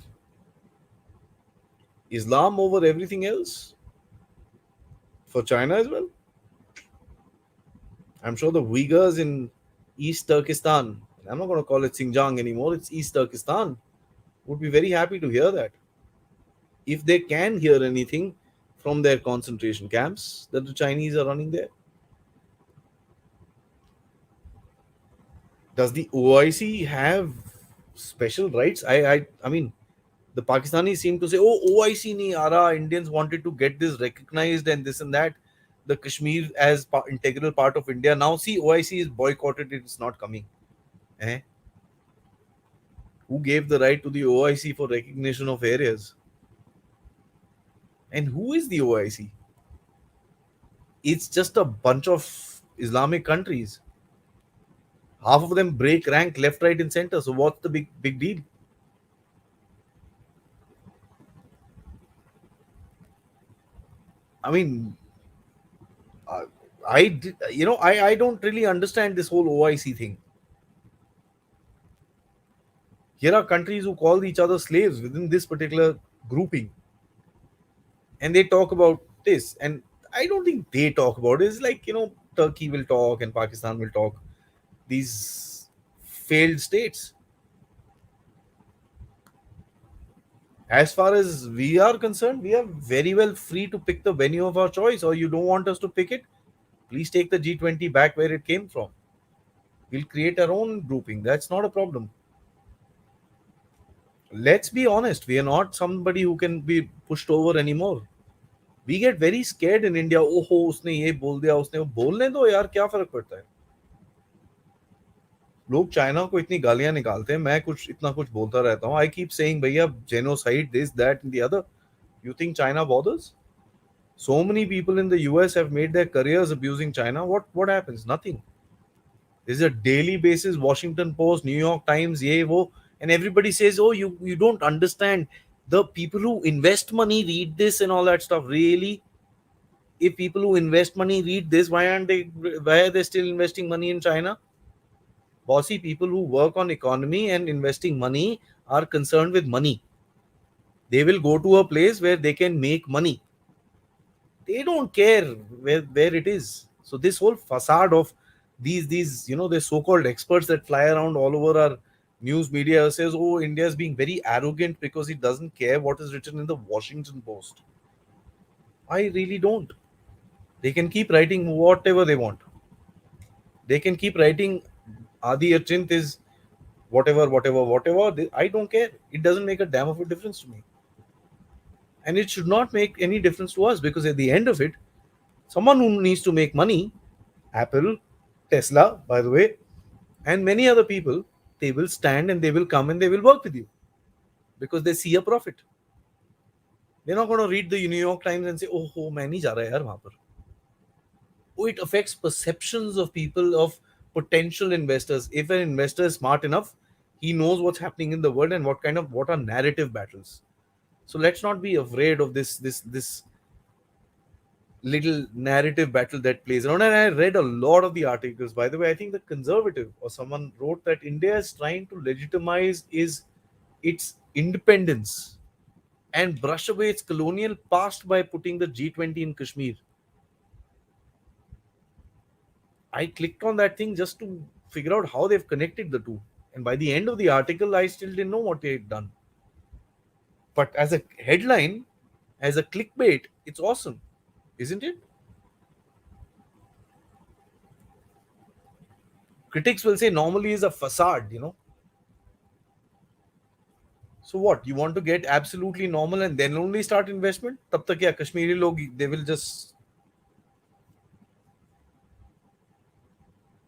Speaker 1: Islam over everything else for China as well. I'm sure the Uyghurs in East Turkestan, I'm not going to call it Xinjiang anymore, it's East Turkestan, would be very happy to hear that. If they can hear anything from their concentration camps that the Chinese are running there. Does the OIC have special rights? I mean, the Pakistanis seem to say, "Oh, OIC nahi aa raha. Indians wanted to get this recognized and this and that. The Kashmir as integral part of India. Now, see, OIC is boycotted. It's not coming." Eh? Who gave the right to the OIC for recognition of areas? And who is the OIC? It's just a bunch of Islamic countries. Half of them break rank left, right, and center. So what's the big deal? I mean, uh, I don't really understand this whole OIC thing. Here are countries who call each other slaves within this particular grouping, and they talk about this. And I don't think they talk about it. It's like, Turkey will talk and Pakistan will talk. These failed states. As far as we are concerned, we are very well free to pick the venue of our choice, or you don't want us to pick it, please take the G20 back where it came from. We'll create our own grouping. That's not a problem. Let's be honest, we are not somebody who can be pushed over anymore. We get very scared in India. ओहो उसने ये बोल दिया, उसने वो, बोलने दो यार, क्या फर्क पड़ता है? लोग चाइना को इतनी गालियां निकालते हैं, मैं कुछ इतना कुछ बोलता रहता हूँ. आई कीप सेइंग भैया genocide this that and the other. You think China bothers? So many people in the US have made their careers abusing China. What happens? Nothing. There's a daily basis Washington Post, New York Times, ye wo, and everybody says, "Oh, you don't understand." The people who invest money read this and all that stuff. Really? If people who invest money read this, why are they still investing money in China? Bossy people who work on economy and investing money are concerned with money. They will go to a place where they can make money. They don't care where it is. So this whole facade of these the so-called experts that fly around all over our news media says, oh, India is being very arrogant because it doesn't care what is written in the Washington Post. I really don't. They can keep writing whatever they want. They can keep writing Adi Achint is whatever. I don't care. It doesn't make a damn of a difference to me. And it should not make any difference to us, because at the end of it, someone who needs to make money, Apple, Tesla, by the way, And many other people, they will stand and they will come and they will work with you because they see a profit. They're not going to read the New York Times and say, oh, मैं नहीं जा रहा यार वहां पर. Oh, it affects perceptions of people, of potential investors. If an investor is smart enough, he knows what's happening in the world and what are narrative battles. So let's not be afraid of this little narrative battle that plays around. And I read a lot of the articles. By the way, I think the conservative or someone wrote that India is trying to legitimize is its independence and brush away its colonial past by putting the G20 in Kashmir. I clicked on that thing just to figure out how they've connected the two. And by the end of the article, I still didn't know what they had done. But as a headline, as a clickbait, it's awesome, isn't it? Critics will say normally is a facade. So what? You want to get absolutely normal and then only start investment? Tab tak kya Kashmiri log, they will just.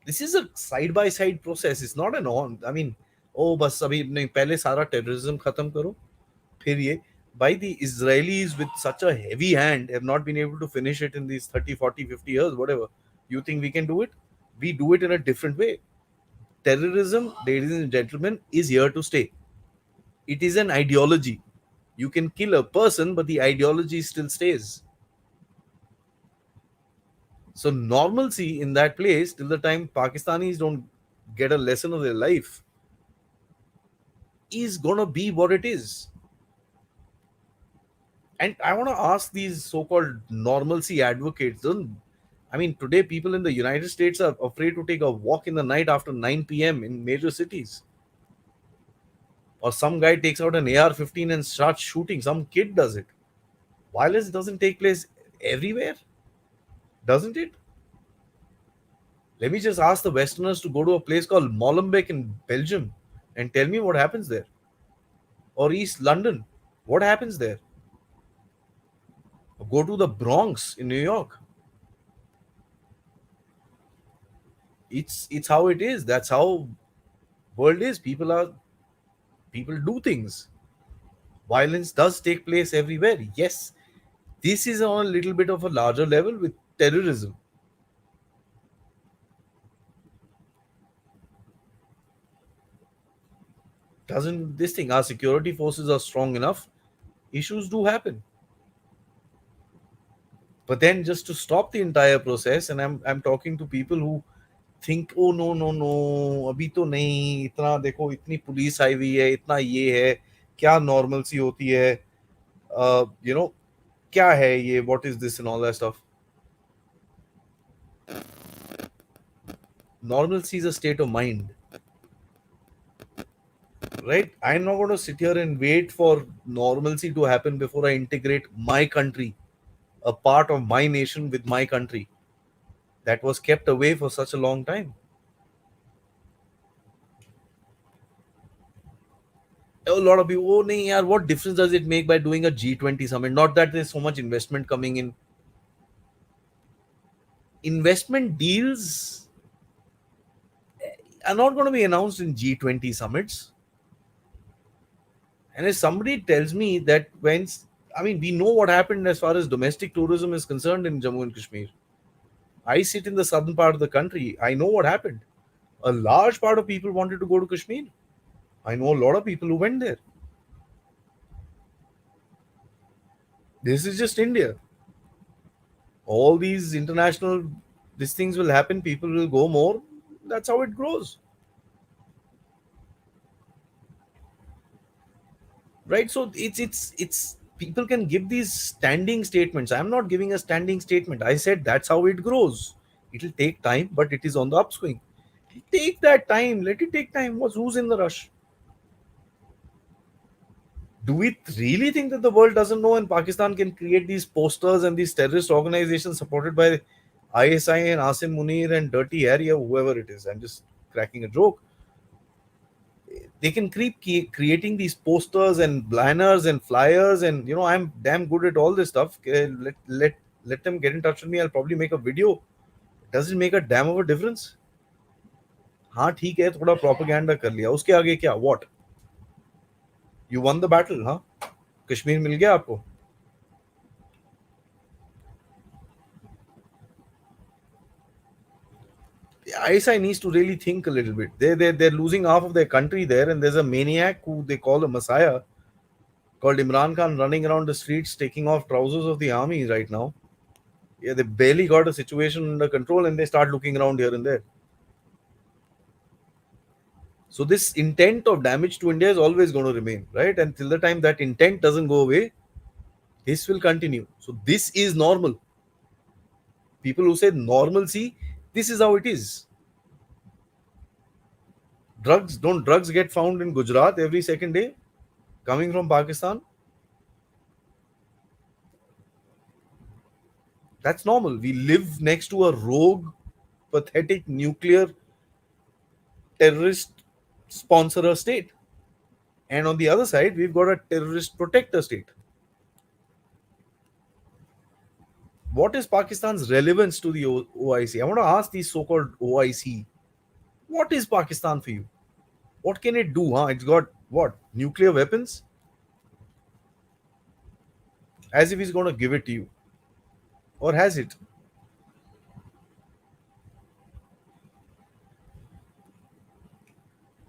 Speaker 1: This is a side by side process. It's not an on. I mean, oh, बस अभी नहीं पहले सारा terrorism खत्म करो. फिर ये by the Israelis with such a heavy hand have not been able to finish it in these 30, 40, 50 years, whatever. You think we can do it? We do it in a different way. Terrorism, ladies and gentlemen, is here to stay. It is an ideology. You can kill a person, but the ideology still stays. So normalcy in that place till the time Pakistanis don't get a lesson of their life is gonna be what it is. And I want to ask these so-called normalcy advocates. I mean, today people in the United States are afraid to take a walk in the night after 9 p.m. in major cities. Or some guy takes out an AR-15 and starts shooting. Some kid does it. Violence doesn't take place everywhere, doesn't it? Let me just ask the Westerners to go to a place called Molenbeek in Belgium and tell me what happens there. Or East London, what happens there? Or go to the Bronx in New York. It's how it is. That's how world is. People do things. Violence does take place everywhere. Yes, this is on a little bit of a larger level with terrorism. Doesn't this thing, our security forces are strong enough, issues do happen. But then just to stop the entire process, and I'm talking to people who think, oh no no no, अभी तो नहीं, इतना देखो इतनी police आई हुई है, इतना ये है, क्या नॉर्मल सी होती है, you know, क्या है ये, what is this and all that stuff. Normalcy is a state of mind, right? I'm not going to sit here and wait for normalcy to happen before I integrate my country, a part of my nation with my country that was kept away for such a long time. A lot of people, oh, nahi, yaar, what difference does it make by doing a G20 summit? Not that there's so much investment coming in. Investment deals are not going to be announced in G20 summits. And if somebody tells me that I mean, we know what happened as far as domestic tourism is concerned in Jammu and Kashmir. I sit in the southern part of the country. I know what happened. A large part of people wanted to go to Kashmir. I know a lot of people who went there. This is just India. All these international these things will happen. People will go more. That's how it grows. Right? So it's people can give these standing statements. I'm not giving a standing statement. I said that's how it grows. It'll take time, but it is on the upswing. Take that time. Let it take time. Who's in the rush? Do we really think that the world doesn't know and Pakistan can create these posters and these terrorist organizations supported by ISI and Asim Munir and Dirty Harry or whoever it is? I'm just cracking a joke. They can keep creating these posters and banners and flyers, and I'm damn good at all this stuff. Let them get in touch with me. I'll probably make a video. Does it make a damn of a difference? हाँ ठीक है, थोड़ा propaganda कर लिया, उसके आगे क्या? What? You one the battle, हाँ, कश्मीर मिल गया आपको। The ISI needs to really think a little bit. They're losing half of their country there, and there's a maniac who they call a messiah called Imran Khan running around the streets taking off trousers of the army right now. Yeah, they barely got a situation under control, and they start looking around here and there. So this intent of damage to India is always going to remain, right? And till the time that intent doesn't go away, this will continue. So this is normal. People who say normalcy, this is how it is. Drugs get found in Gujarat every second day coming from Pakistan? That's normal. We live next to a rogue, pathetic nuclear terrorist sponsor state. And on the other side, we've got a terrorist protector state. What is Pakistan's relevance to the OIC? I want to ask these so called OIC, what is Pakistan for you? What can it do? Huh? It's got what? Nuclear weapons? As if he's going to give it to you. Or has it?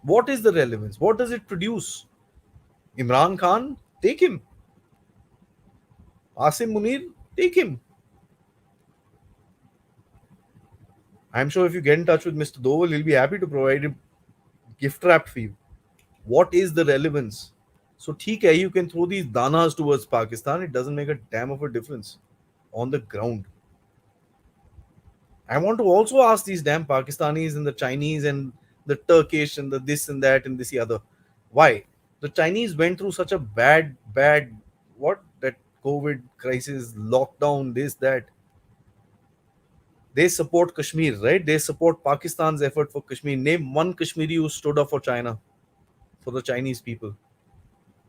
Speaker 1: What is the relevance? What does it produce? Imran Khan, take him. Asim Munir, take him. I'm sure if you get in touch with Mr. Doval, he'll be happy to provide a gift wrap for you. What is the relevance? So, ठीक है, you can throw these danas towards Pakistan. It doesn't make a damn of a difference on the ground. I want to also ask these damn Pakistanis and the Chinese and the Turkish and the this and that and this the other. Why? The Chinese went through such a bad, what? That COVID crisis, lockdown, this, that. They support Kashmir, right? They support Pakistan's effort for Kashmir. Name one Kashmiri who stood up for China, for the Chinese people.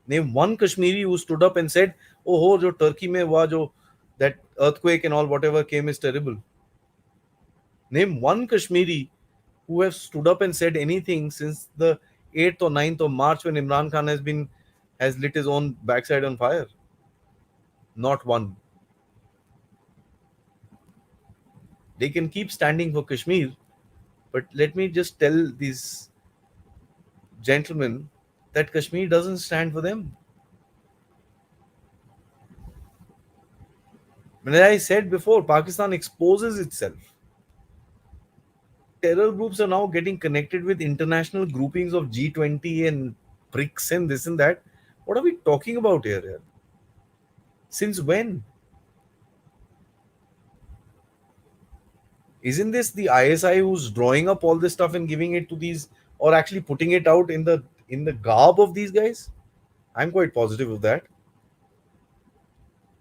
Speaker 1: Name one Kashmiri who stood up and said, "Oh, ho, jo Turkey mein hua, jo that earthquake and all whatever came is terrible." Name one Kashmiri who have stood up and said anything since the 8th or 9th of March when Imran Khan has lit his own backside on fire. Not one. They can keep standing for Kashmir, but let me just tell these gentlemen that Kashmir doesn't stand for them. When I said before, Pakistan exposes itself. Terror groups are now getting connected with international groupings of G20 and BRICS and this and that. What are we talking about here? Since when? Isn't this the ISI who's drawing up all this stuff and giving it to these, or actually putting it out in the garb of these guys? I'm quite positive of that.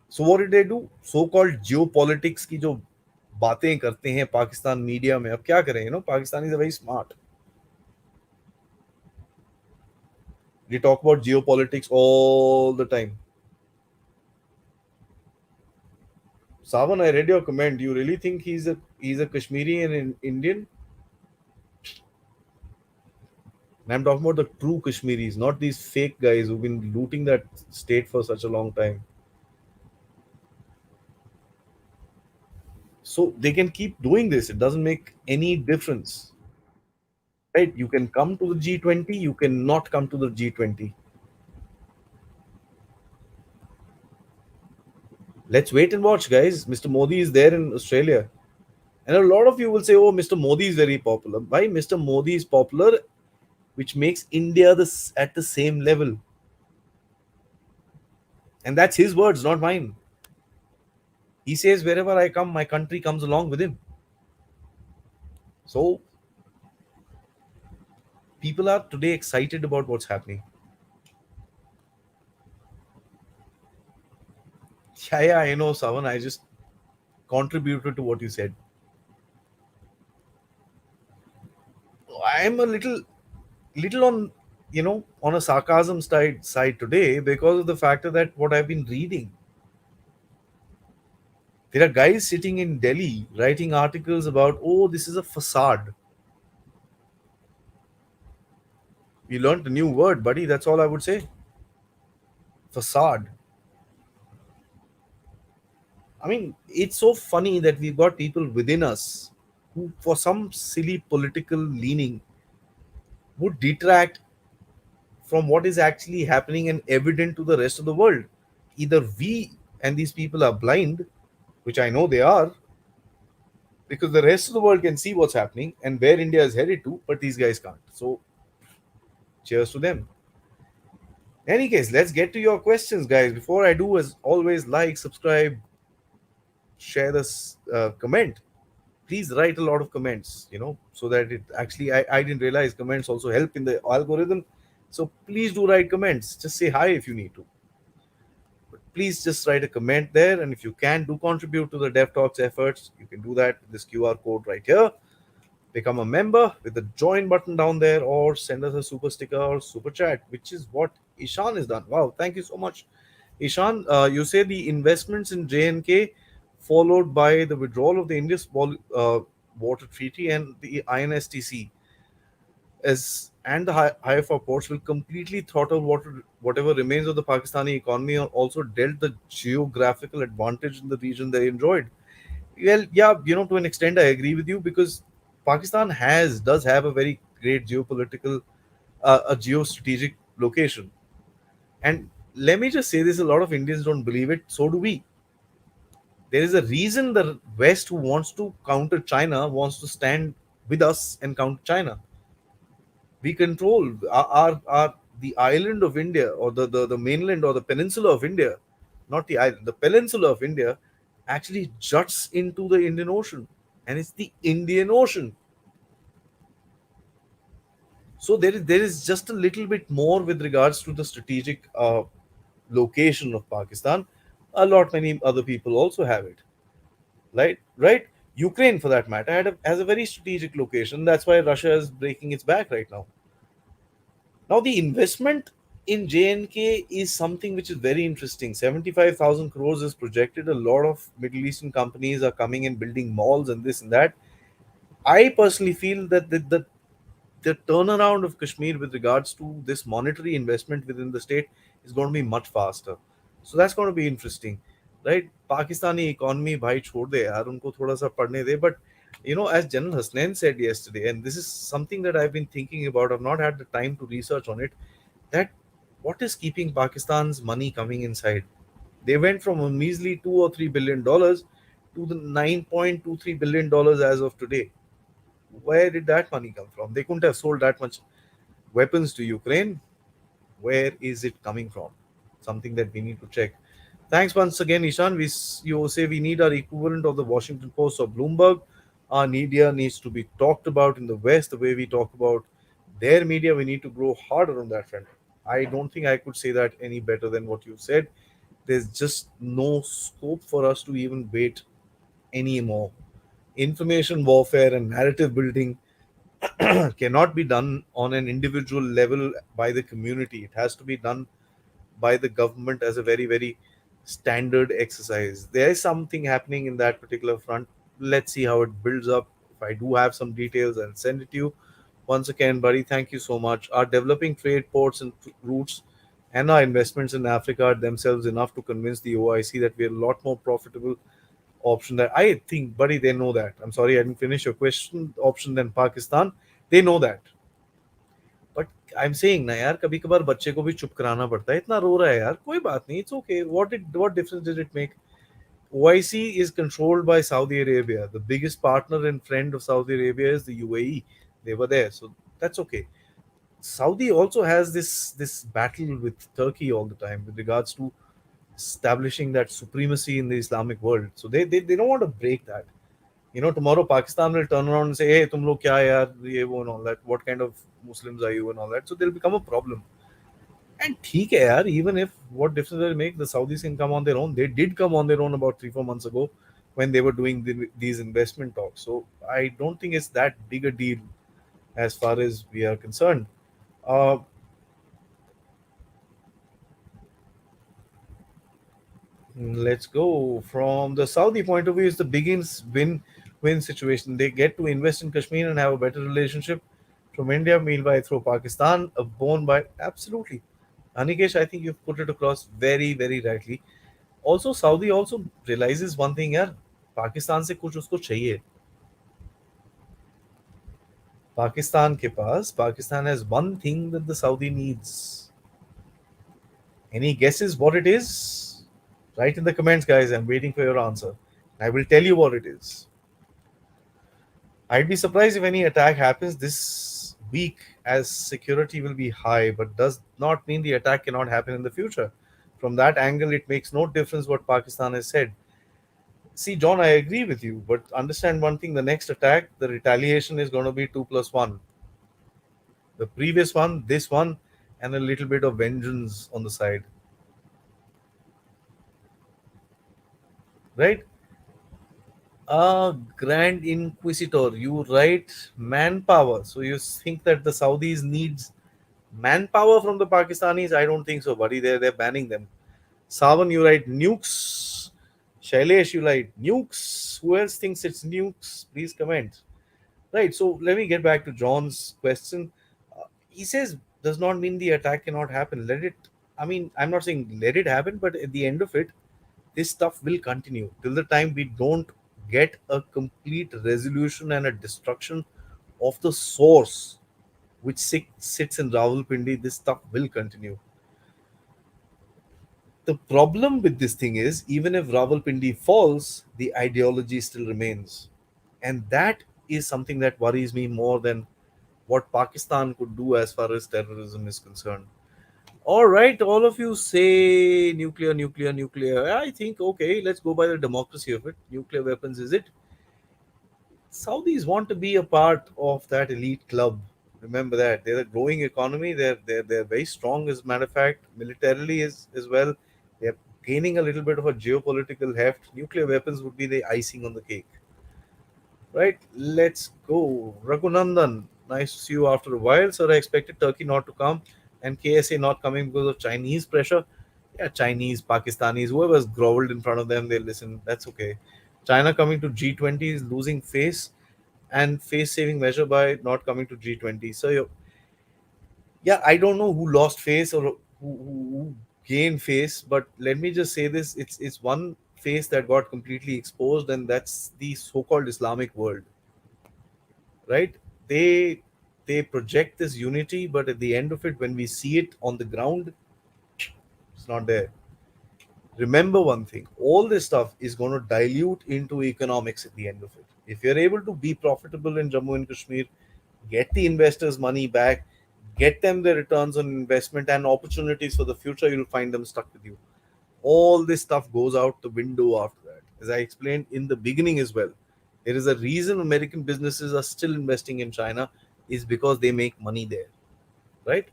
Speaker 1: So what did they do? So-called geopolitics की जो बातें करते हैं Pakistan media में, अब क्या करें? Pakistanis are very smart. They talk about geopolitics all the time. Savan, I read your comment. You really think he's a Kashmiri and an Indian? And I'm talking about the true Kashmiris, not these fake guys who've been looting that state for such a long time. So they can keep doing this. It doesn't make any difference. Right? You can come to the G20, you cannot come to the G20. Let's wait and watch, guys. Mr. Modi is there in Australia. And a lot of you will say, oh, Mr. Modi is very popular. Why Mr. Modi is popular, which makes India at the same level. And that's his words, not mine. He says, wherever I come, my country comes along with him. So, people are today excited about what's happening. Yeah, I know, Savan. I just contributed to what you said. I'm a little on, on a sarcasm side today because of the factor that what I've been reading. There are guys sitting in Delhi writing articles about, oh, this is a facade. You learned a new word, buddy. That's all I would say. Facade. I mean, it's so funny that we've got people within us who, for some silly political leaning, would detract from what is actually happening and evident to the rest of the world. Either we and these people are blind, which I know they are, because the rest of the world can see what's happening and where India is headed to, but these guys can't. So, cheers to them. In any case, let's get to your questions, guys. Before I do, as always, like, subscribe, share this, comment. Please write a lot of comments, so that it actually, I didn't realize comments also help in the algorithm. So please do write comments. Just say hi if you need to. But please just write a comment there. And if you can do contribute to the Dev Talks efforts, you can do that with this QR code right here. Become a member with the join button down there, or send us a super sticker or super chat, which is what Ishan has done. Wow, thank you so much, Ishan. You say the investments in JNK followed by the withdrawal of the Water Treaty and the INSTC as and the IFR ports will completely throttle whatever remains of the Pakistani economy, and also dealt the geographical advantage in the region they enjoyed. Well, yeah, to an extent, I agree with you, because Pakistan does have a very great geopolitical, a geostrategic location. And let me just say this: a lot of Indians don't believe it. So do we. There is a reason the West, who wants to counter China, wants to stand with us and counter China. We control our the island of India, or the mainland, or the peninsula of India, not the island, the peninsula of India actually juts into the Indian Ocean, and it's the Indian Ocean. So there is just a little bit more with regards to the strategic location of Pakistan. A lot many other people also have it, right? Ukraine, for that matter, has a very strategic location. That's why Russia is breaking its back right now. Now, the investment in JNK is something which is very interesting. 75,000 crores is projected. A lot of Middle Eastern companies are coming and building malls and this and that. I personally feel that the turnaround of Kashmir with regards to this monetary investment within the state is going to be much faster. So that's going to be interesting, right? Pakistani economy, bhai chhod de yaar, unko thoda sa padne de. But as General Hasnain said yesterday, and this is something that I've been thinking about, I've not had the time to research on it, that what is keeping Pakistan's money coming inside? They went from a measly $2 or $3 billion to the $9.23 billion as of today. Where did that money come from? They couldn't have sold that much weapons to Ukraine. Where is it coming from? Something that we need to check. Thanks once again, Ishan. You say we need our equivalent of the Washington Post or Bloomberg. Our media needs to be talked about in the West the way we talk about their media. We need to grow harder on that front. I don't think I could say that any better than what you said. There's just no scope for us to even wait anymore. Information warfare and narrative building cannot be done on an individual level by the community. It has to be done by the government as a very, very standard exercise. There is something happening in that particular front. Let's see how it builds up. If I do have some details, I'll send it to you. Once again, buddy, thank you so much. Our developing trade ports and routes and our investments in Africa are themselves enough to convince the OIC that we are a lot more profitable option that I think, buddy, they know that. I'm sorry, I didn't finish your question. Option than Pakistan, they know that. But I am saying ना यार, कभी कभार बच्चे को भी चुप कराना पड़ता है. इतना रो रहा है यार, कोई बात नहीं, it's okay. What difference did it make? OIC is controlled by Saudi Arabia. The biggest partner and friend of Saudi Arabia is the UAE. They were there, so that's okay. Saudi also has this battle with Turkey all the time with regards to establishing that supremacy in the Islamic world. So they don't want to break that. Tomorrow Pakistan will turn around and say, hey, tum log kya hai yaar, ye wo and all that. What kind of Muslims are you and all that? So there'll become a problem. And theek hai yaar, even if what difference will it make, the Saudis can come on their own. They did come on their own about 3-4 months ago when they were doing these investment talks. So I don't think it's that big a deal as far as we are concerned. Uh, let's go from the Saudi point of view. It's the biggest win-win situation. They get to invest in Kashmir and have a better relationship. From India, meanwhile, through Pakistan, a bone by absolutely. Anikesh, I think you've put it across very, very rightly. Also, Saudi also realizes one thing, यार पाकिस्तान से कुछ उसको चाहिए. पाकिस्तान के पास Pakistan has one thing that the Saudi needs. Any guesses what it is? Write in the comments, guys. I'm waiting for your answer. I will tell you what it is. I'd be surprised if any attack happens this week, as security will be high, but does not mean the attack cannot happen in the future. From that angle, it makes no difference what Pakistan has said. See, John, I agree with you, but understand one thing: the next attack, the retaliation is going to be 2 plus 1. The previous one, this one, and a little bit of vengeance on the side, right? Grand Inquisitor, you write manpower. So you think that the Saudis needs manpower from the Pakistanis? I don't think so, buddy. They're banning them. Savan, you write nukes. Shailesh, you write nukes. Who else thinks it's nukes? Please comment. Right. So let me get back to John's question. He says does not mean the attack cannot happen. Let it. I mean, I'm not saying let it happen, but at the end of it, this stuff will continue till the time we don't get a complete resolution and a destruction of the source which sits in Rawalpindi. This stuff will continue. The problem with this thing is, even if Rawalpindi falls, the ideology still remains. And that is something that worries me more than what Pakistan could do as far as terrorism is concerned. All right, all of you say nuclear, nuclear, nuclear. I think, okay, let's go by the democracy of it. Nuclear weapons, is it? Saudis want to be a part of that elite club. Remember that they're a growing economy. They're very strong, as a matter of fact, militarily as well. They're gaining a little bit of a geopolitical heft. Nuclear weapons would be the icing on the cake, right? Let's go, Raghunandan. Nice to see you after a while, sir. I expected Turkey not to come, and KSA not coming because of Chinese pressure. Yeah, Chinese, Pakistanis, whoever's groveled in front of them, they listen. That's okay. China coming to G20 is losing face and face saving measure by not coming to G20. So yeah, I don't know who lost face or who gained face, but let me just say this: it's one face that got completely exposed, and that's the so-called Islamic world, right? They they project this unity, but at the end of it, when we see it on the ground, it's not there. Remember one thing: all this stuff is going to dilute into economics at the end of it. If you're able to be profitable in Jammu and Kashmir, get the investors money back, get them the returns on investment and opportunities for the future, you'll find them stuck with you. All this stuff goes out the window after that, as I explained in the beginning as well. There is a reason American businesses are still investing in China, is because they make money there, right?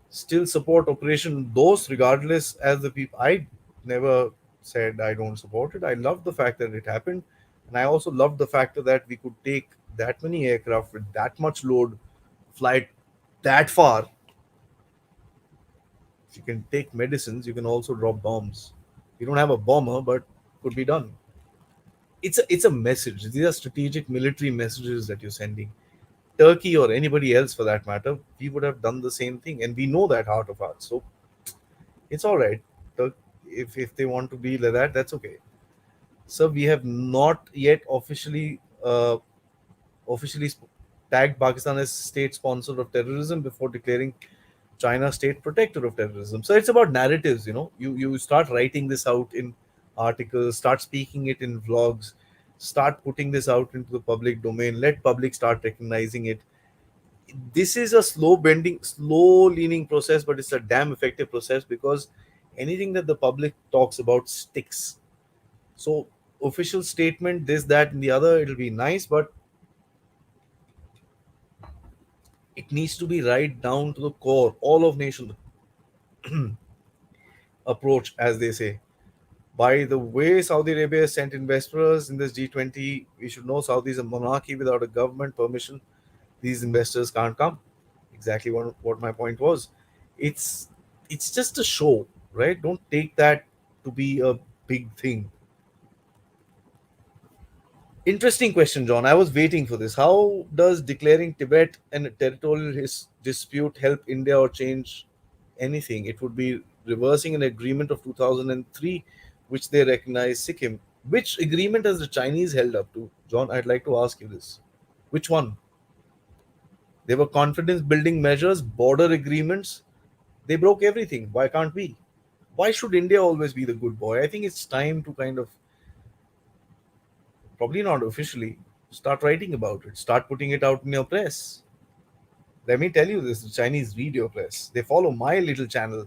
Speaker 1: Still support Operation Those regardless, as the people. I never said I don't support it. I love the fact that it happened, and I also love the fact that we could take that many aircraft with that much load, fly it that far. If you can take medicines, you can also drop bombs. You don't have a bomber, but could be done. It's a message. These are strategic military messages that you're sending. Turkey or anybody else for that matter, we would have done the same thing, and we know that heart of hearts. So it's all right. If they want to be like that, that's okay. So we have not yet officially tagged Pakistan as state sponsor of terrorism before declaring China state protector of terrorism. So it's about narratives. You start writing this out in articles, start speaking it in vlogs, start putting this out into the public domain. Let public start recognizing it. This is a slow leaning process, but it's a damn effective process, because anything that the public talks about sticks. So official statement, this, that, and the other, it'll be nice, but it needs to be right down to the core, all of nation approach, as they say. By the way, Saudi Arabia sent investors in this G20. We should know Saudi is a monarchy without a government permission. These investors can't come. Exactly what my point was. It's it's just a show, right? Don't take that to be a big thing. Interesting question, John. I was waiting for this. How does declaring Tibet an territorial dispute help India or change anything? It would be reversing an agreement of 2003, which they recognize Sikkim. Which agreement has the Chinese held up to? John, I'd like to ask you this. Which one? They were confidence building measures, border agreements. They broke everything. Why can't we? Why should India always be the good boy? I think it's time to kind of, probably not officially, start writing about it, start putting it out in your press. Let me tell you this, the Chinese read your press. They follow my little channel.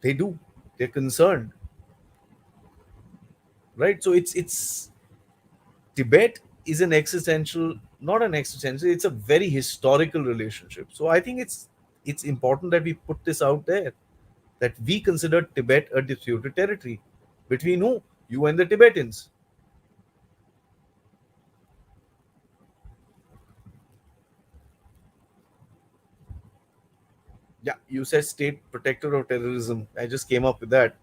Speaker 1: They do. They're concerned, right? So it's Tibet is an existential, not an existential, it's a very historical relationship. So I think it's important that we put this out there, that we consider Tibet a disputed territory. Between who? You and the Tibetans. Yeah, you said state protector of terrorism. I just came up with that.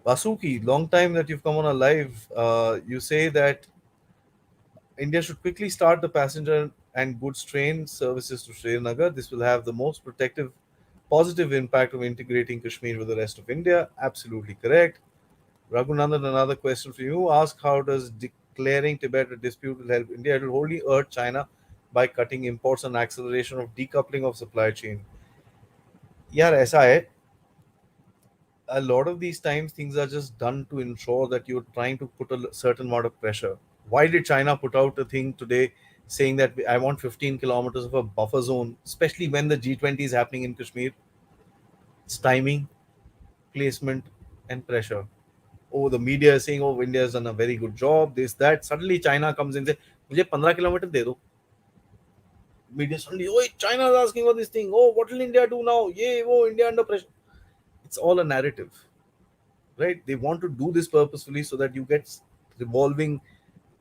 Speaker 1: Vasuki, long time that you've come on a live. You say that India should quickly start the passenger and goods train services to Srinagar. This will have the most protective, positive impact of integrating Kashmir with the rest of India. Absolutely correct. Raghunandan, another question for you. Ask how does declaring Tibet a dispute will help India? It will wholly hurt China by cutting imports and acceleration of decoupling of supply chain. यार ऐसा है, a lot of these times things are just done to ensure that you're trying to put a certain amount of pressure. Why did China put out a thing today saying that I want 15 kilometers of a buffer zone, especially when the G20 is happening in Kashmir? It's timing, placement, and pressure. Oh, the media is saying, oh, India has done a very good job, this, that. Suddenly China comes in and says, मुझे 15 kilometer दे दो. Media suddenly, oh, China is asking for this thing. Oh, what will India do now? Yeah, oh, India under pressure. It's all a narrative, right? They want to do this purposefully so that you get revolving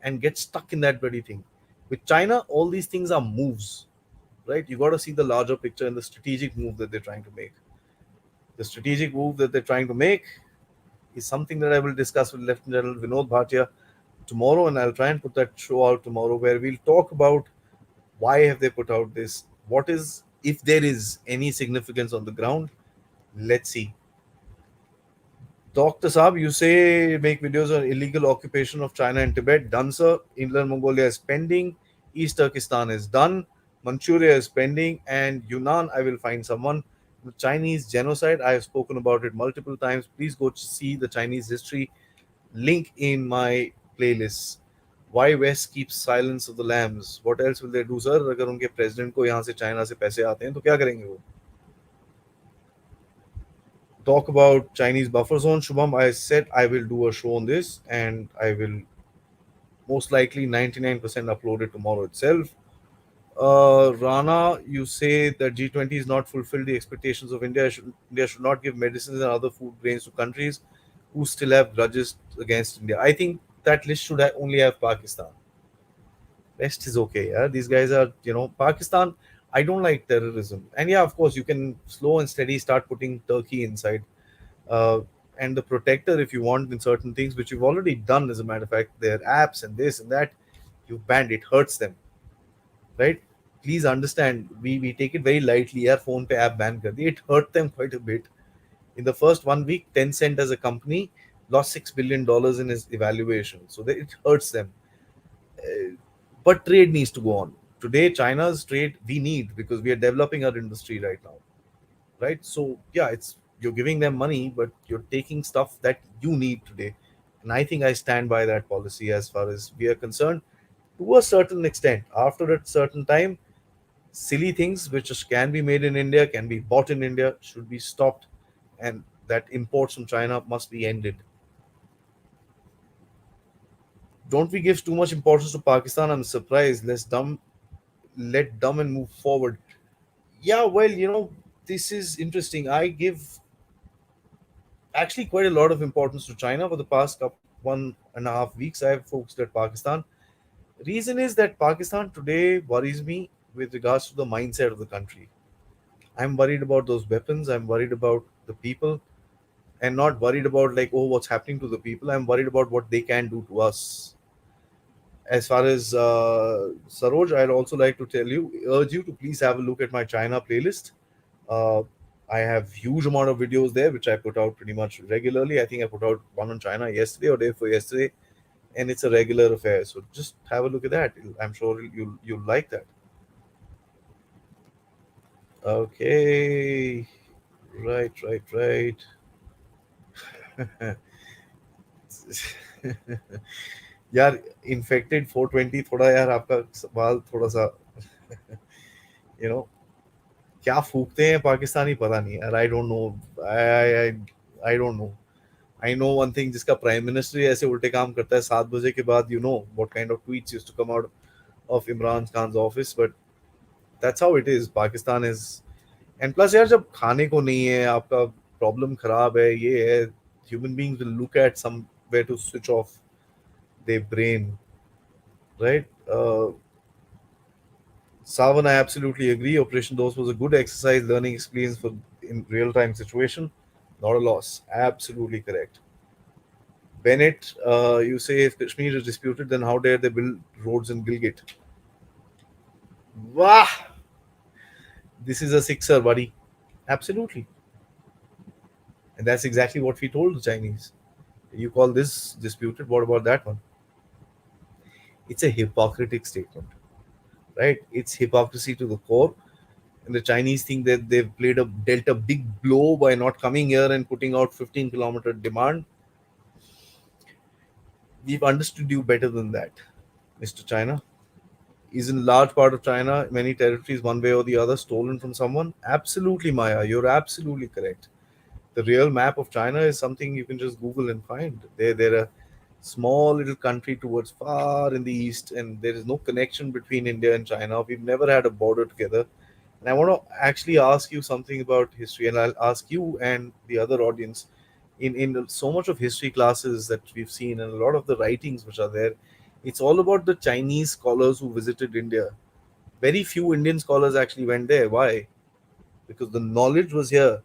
Speaker 1: and get stuck in that very thing. With China, all these things are moves, right? You got to see the larger picture and the strategic move that they're trying to make. The strategic move that they're trying to make is something that I will discuss with Lieutenant General Vinod Bhatia tomorrow, and I'll try and put that show out tomorrow where we'll talk about why have they put out this, what is, if there is any significance on the ground. Let's see. Dr. Saab, you say make videos on illegal occupation of China and Tibet. Done, sir. Inland Mongolia is pending. East Turkestan is done. Manchuria is pending. And Yunnan, I will find someone. The Chinese genocide, I have spoken about it multiple times. Please go see the Chinese history. Link in my playlist. Why West keeps silence of the lambs? What else will they do, sir? अगर उनके president को यहाँ से China से पैसे आते हैं तो क्या करेंगे वो? Talk about Chinese buffer zone. Shubham, I said I will do a show on this, and I will most likely 99% upload it tomorrow itself. Rana, you say that G20 is not fulfilled the expectations of India. India should not give medicines and other food grains to countries who still have grudges against India. I think that list should only have Pakistan. Rest is okay. Yeah, these guys are, Pakistan. I don't like terrorism, and yeah, of course, you can slow and steady start putting Turkey inside, uh, and the protector if you want in certain things, which you've already done. As a matter of fact, their apps and this and that, you banned. It hurts them, right? Please understand, we take it very lightly. Our phone pay app ban kar diya. It hurt them quite a bit. In the first 1 week, Tencent as a company lost $6 billion in its evaluation, so that it hurts them. But trade needs to go on. Today, China's trade we need because we are developing our industry right now, right? So yeah, it's you're giving them money, but you're taking stuff that you need today, and I think I stand by that policy as far as we are concerned. To a certain extent, after a certain time, silly things which can be made in India, can be bought in India, should be stopped, and that imports from China must be ended. Don't we give too much importance to Pakistan? I'm surprised. Let dumb and move forward. Yeah, well, this is interesting. I give actually quite a lot of importance to China for the past 1.5 weeks. I have focused at Pakistan. Reason is that Pakistan today worries me with regards to the mindset of the country. I'm worried about those weapons. I'm worried about the people. and not worried about like, oh, what's happening to the people. I'm worried about what they can do to us. As far as Saroj, I'd also like to urge you to please have a look at my China playlist. uh, I have huge amount of videos there which I put out pretty much regularly. I think I put out one on China yesterday or day for yesterday, and it's a regular affair. So just have a look at that. I'm sure you'll like that. Okay, right, right, right. यार infected 420 थोड़ा यार आपका सवाल थोड़ा सा you know क्या फूकते हैं पाकिस्तानी पता नहीं यार I don't know I I I don't know I know one thing जिसका प्राइम मिनिस्टर ही ऐसे उल्टे काम करता है 7 बजे के बाद you know what kind of tweets used to come out of Imran Khan office but that's how it is Pakistan is and plus यार जब खाने को नहीं है आपका प्रॉब्लम खराब है ये है human beings will look at somewhere to switch off their brain, right? Savan, I absolutely agree. Operation Dose was a good exercise learning experience for in real time situation, not a loss. Absolutely correct. Bennett, you say if Kashmir is disputed, then how dare they build roads in Gilgit? Wah! This is a sixer, buddy. Absolutely. And that's exactly what we told the Chinese. You call this disputed? What about that one? It's a hypocritic statement, right? It's hypocrisy to the core. And the Chinese think that they've dealt a big blow by not coming here and putting out 15-kilometer demand. We've understood you better than that, Mr. China. Is in large part of China, many territories, one way or the other, stolen from someone? Absolutely, Maya. You're absolutely correct. The real map of China is something you can just Google and find. They're a small little country towards far in the east, and there is no connection between India and China. We've never had a border together. And I want to actually ask you something about history, and I'll ask you and the other audience. In so much of history classes that we've seen, and a lot of the writings which are there, it's all about the Chinese scholars who visited India. Very few Indian scholars actually went there. Why? Because the knowledge was here,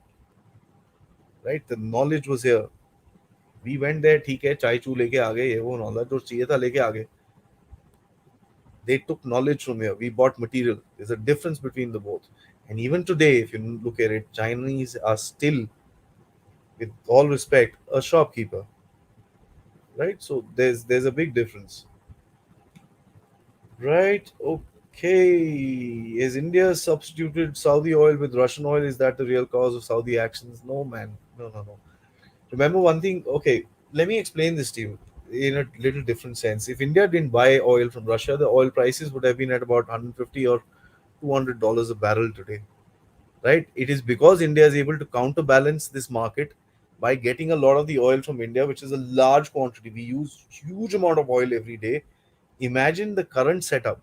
Speaker 1: right? The knowledge was here. We went there, ठीक है चाय चू लेके आ गए ये वो knowledge जो चाहिए था लेके आ गए. They took knowledge from here. We bought material. There's a difference between the both. And even today, if you look at it, Chinese are still, with all respect, a shopkeeper, right? So there's a big difference, right? Okay. Is India substituted Saudi oil with Russian oil? Is that the real cause of Saudi actions? No, man. No, no, no. Remember one thing. Okay, let me explain this to you in a little different sense. If India didn't buy oil from Russia, the oil prices would have been at about 150 or $200 a barrel today, right? It is because India is able to counterbalance this market by getting a lot of the oil from India, which is a large quantity. We use huge amount of oil every day. Imagine the current setup.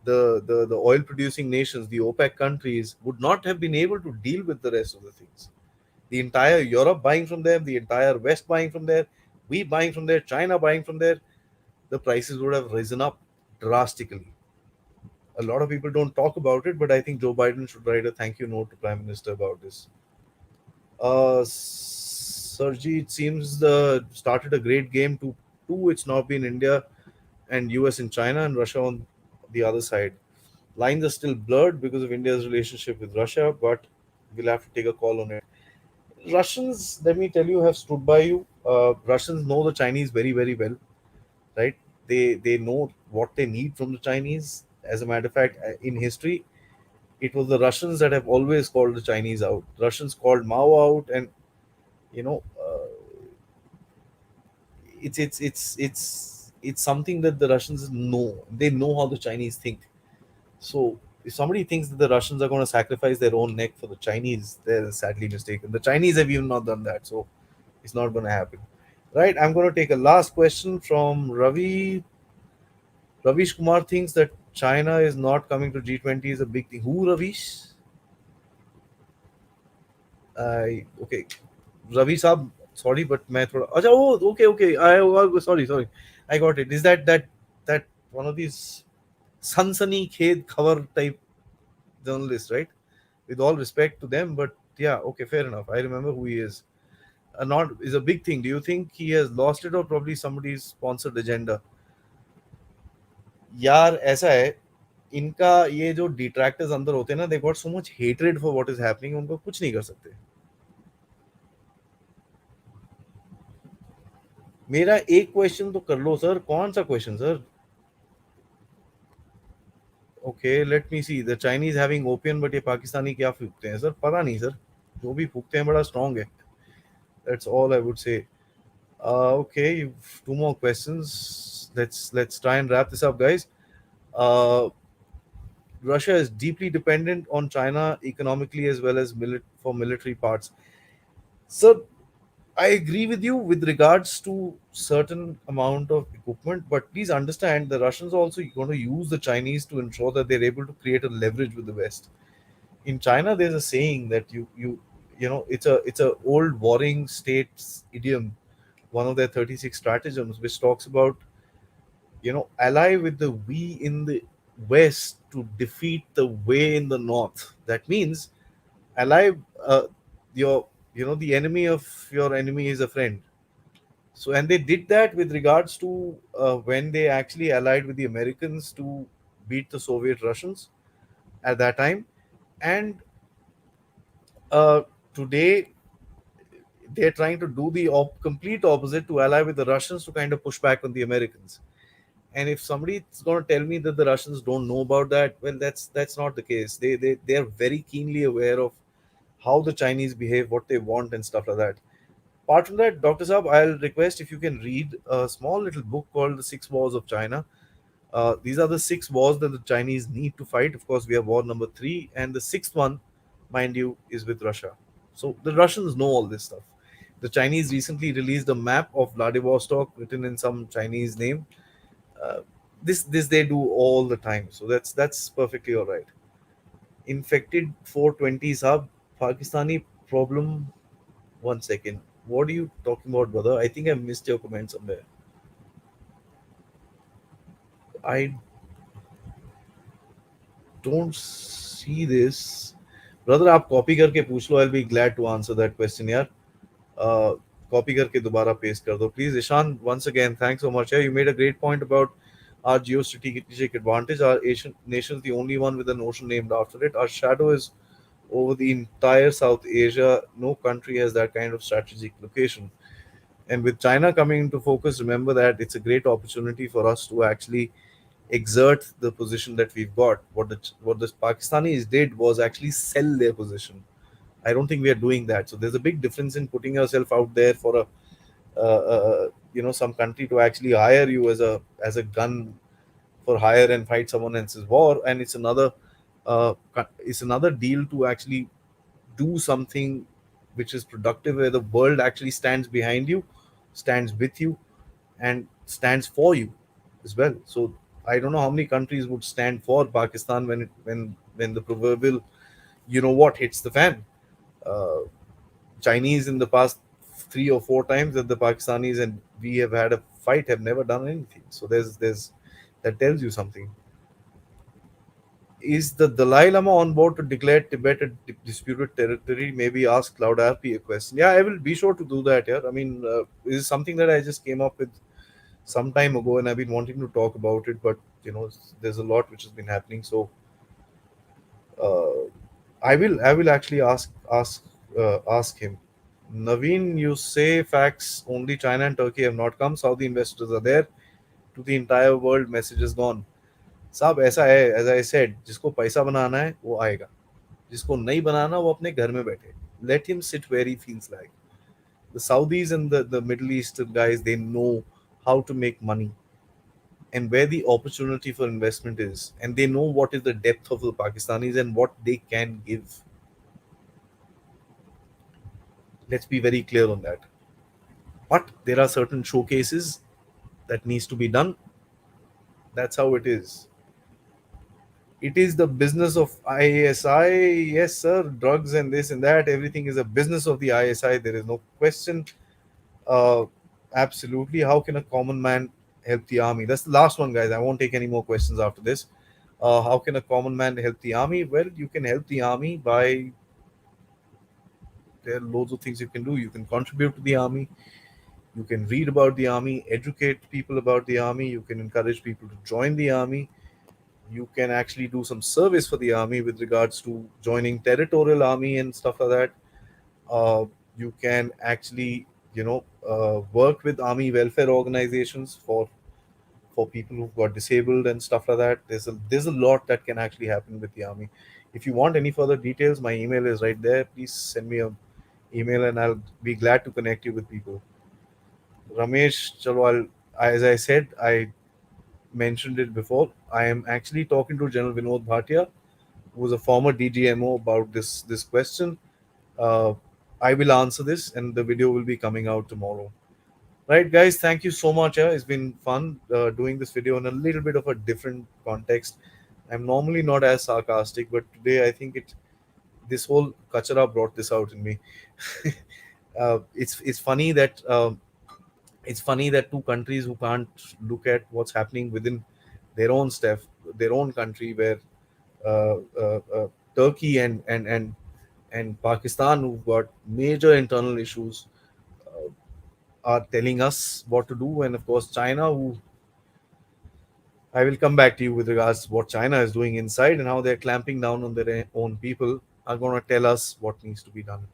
Speaker 1: The oil producing nations, the OPEC countries, would not have been able to deal with the rest of the things. The entire Europe buying from them, the entire West buying from there, we buying from there, China buying from there, the prices would have risen up drastically. A lot of people don't talk about it, but I think Joe Biden should write a thank you note to Prime Minister about this. Sergi, it seems the started a great game. Two, it's now been India and US in China and Russia on the other side. Lines are still blurred because of India's relationship with Russia, but we'll have to take a call on it. Russians, let me tell you, have stood by you. Russians know the Chinese very, very well, right? They know what they need from the Chinese. As a matter of fact, in history, it was the Russians that have always called the Chinese out. Russians called Mao out, and you know, it's something that the Russians know. They know how the Chinese think. So if somebody thinks that the Russians are going to sacrifice their own neck for the Chinese, they're sadly mistaken. The Chinese have even not done that, so it's not going to happen. Right? I'm going to take a last question from Ravi. Ravish Kumar thinks that China is not coming to G20 is a big thing. Who, Ravish? Okay, Ravi Saab. Sorry, but मैं थोड़ा अच्छा okay okay sorry I got it. Is that one of these सनसनी खेद खबर type journalists, right? With all respect to them, but yeah, okay, fair enough. I remember who he is. not is a big thing. Do you think he has lost it or probably somebody's sponsored agenda? यार ऐसा है, इनका ये जो detractors अंदर होते हैं ना, they got so much hatred for what is happening, उनको कुछ नहीं कर सकते. मेरा एक क्वेश्चन तो कर लो सर, कौन सा question sir? Okay let me see, the Chinese having opium, but ये पाकिस्तानी क्या फूकते हैं सर? पता नहीं सर, जो भी फूकते हैं बड़ा स्ट्रांग है. That's all I would say. Okay, two more questions. Let's try and wrap this up, guys. Uh, Russia is deeply dependent on China economically as well as for military parts. So I agree with you with regards to certain amount of equipment, but please understand the Russians are also going to use the Chinese to ensure that they're able to create a leverage with the West. In China, there's a saying that you know it's a old warring states idiom, one of their 36 stratagems, which talks about ally with the we in the West to defeat the way in the North. That means ally, uh, your the enemy of your enemy is a friend. So, and they did that with regards to when they actually allied with the Americans to beat the Soviet Russians at that time. And today they're trying to do the complete opposite, to ally with the Russians to kind of push back on the Americans. And if somebody's going to tell me that the Russians don't know about that, well, that's not the case. They're very keenly aware of how the Chinese behave, what they want, and stuff like that. Apart from that, Dr. Saab, I'll request if you can read a small little book called The Six Wars of China. These are the six wars that the Chinese need to fight. Of course, we have war number three, and the sixth one, mind you, is with Russia. So the Russians know all this stuff. The Chinese recently released a map of Vladivostok written in some Chinese name. uh, this they do all the time, so that's perfectly all right. Infected 420 sub Pakistani problem. One second, what are you talking about, brother? I think I missed your comment somewhere. I don't see this. Brother, आप copy करके पूछ लो, I'll be glad to answer that question यार. Copy करके दोबारा paste कर दो please. Ishan, once again thanks so much. Yeah, you made a great point about our geostrategic advantage. Our Asian nation is the only one with an ocean named after it. Our shadow is over the entire South Asia. No country has that kind of strategic location. And with China coming into focus, remember that it's a great opportunity for us to actually exert the position that we've got. What the Pakistanis did was actually sell their position. I don't think we are doing that. So there's a big difference in putting yourself out there for a some country to actually hire you as a gun for hire and fight someone else's war, and it's another deal to actually do something which is productive, where the world actually stands behind you, stands with you, and stands for you as well. So I don't know how many countries would stand for Pakistan when the proverbial what hits the fan. uh, Chinese in the past 3 or 4 times that the Pakistanis and we have had a fight have never done anything. So there's that tells you something. Is the Dalai Lama on board to declare Tibet a disputed territory? Maybe ask Cloud RP a question. Yeah, I will be sure to do that. Yeah, I mean, this is something that I just came up with some time ago, and I've been wanting to talk about it, but there's a lot which has been happening. So uh, I will actually ask him. Naveen, you say facts. Only China and Turkey have not come. Saudi investors are there. To the entire world, message is gone. साहब ऐसा है, as I said, जिसको पैसा बनाना है वो आएगा, जिसको नहीं बनाना वो अपने घर में बैठे. Let him sit where he feels like. The Saudis and the Middle Eastern guys, they know how to make money and where the opportunity for investment is, and they know what is the depth of the Pakistanis and what they can give. Let's be very clear on that. But there are certain showcases that needs to be done. That's how it is. It is the business of ISI. Yes, sir. Drugs and this and that. Everything is a business of the ISI. There is no question. Uh, Absolutely. How can a common man help the army? That's the last one, guys. I won't take any more questions after this. How can a common man help the army? Well, you can help the army by There are loads of things you can do. You can contribute to the army. You can read about the army, educate people about the army. You can encourage people to join the army. You can actually do some service for the army with regards to joining territorial army and stuff like that. You can actually, work with army welfare organizations for people who've got disabled and stuff like that. There's a lot that can actually happen with the army. If you want any further details, my email is right there. Please send me a email, and I'll be glad to connect you with people. Ramesh, chalo, as I said, I mentioned it before. I am actually talking to General Vinod Bhatia, who is a former DGMO, about this question. Uh, I will answer this, and the video will be coming out tomorrow. Right, guys, thank you so much. It's been fun doing this video in a little bit of a different context. I'm normally not as sarcastic, but today I think this whole kachara brought this out in me. It's funny that two countries who can't look at what's happening within their own stuff, their own country, where uh, uh, uh, Turkey and Pakistan, who've got major internal issues, uh, are telling us what to do, and of course China, who I will come back to you with regards to what China is doing inside and how they're clamping down on their own people, are going to tell us what needs to be done.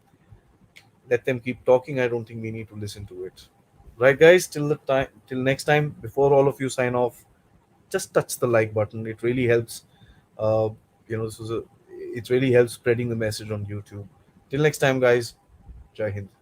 Speaker 1: Let them keep talking. I don't think we need to listen to it. Right, guys. Till next time. Before all of you sign off, just touch the like button. It really helps. Uh, this was it really helps spreading the message on YouTube. Till next time, guys. Jai Hind.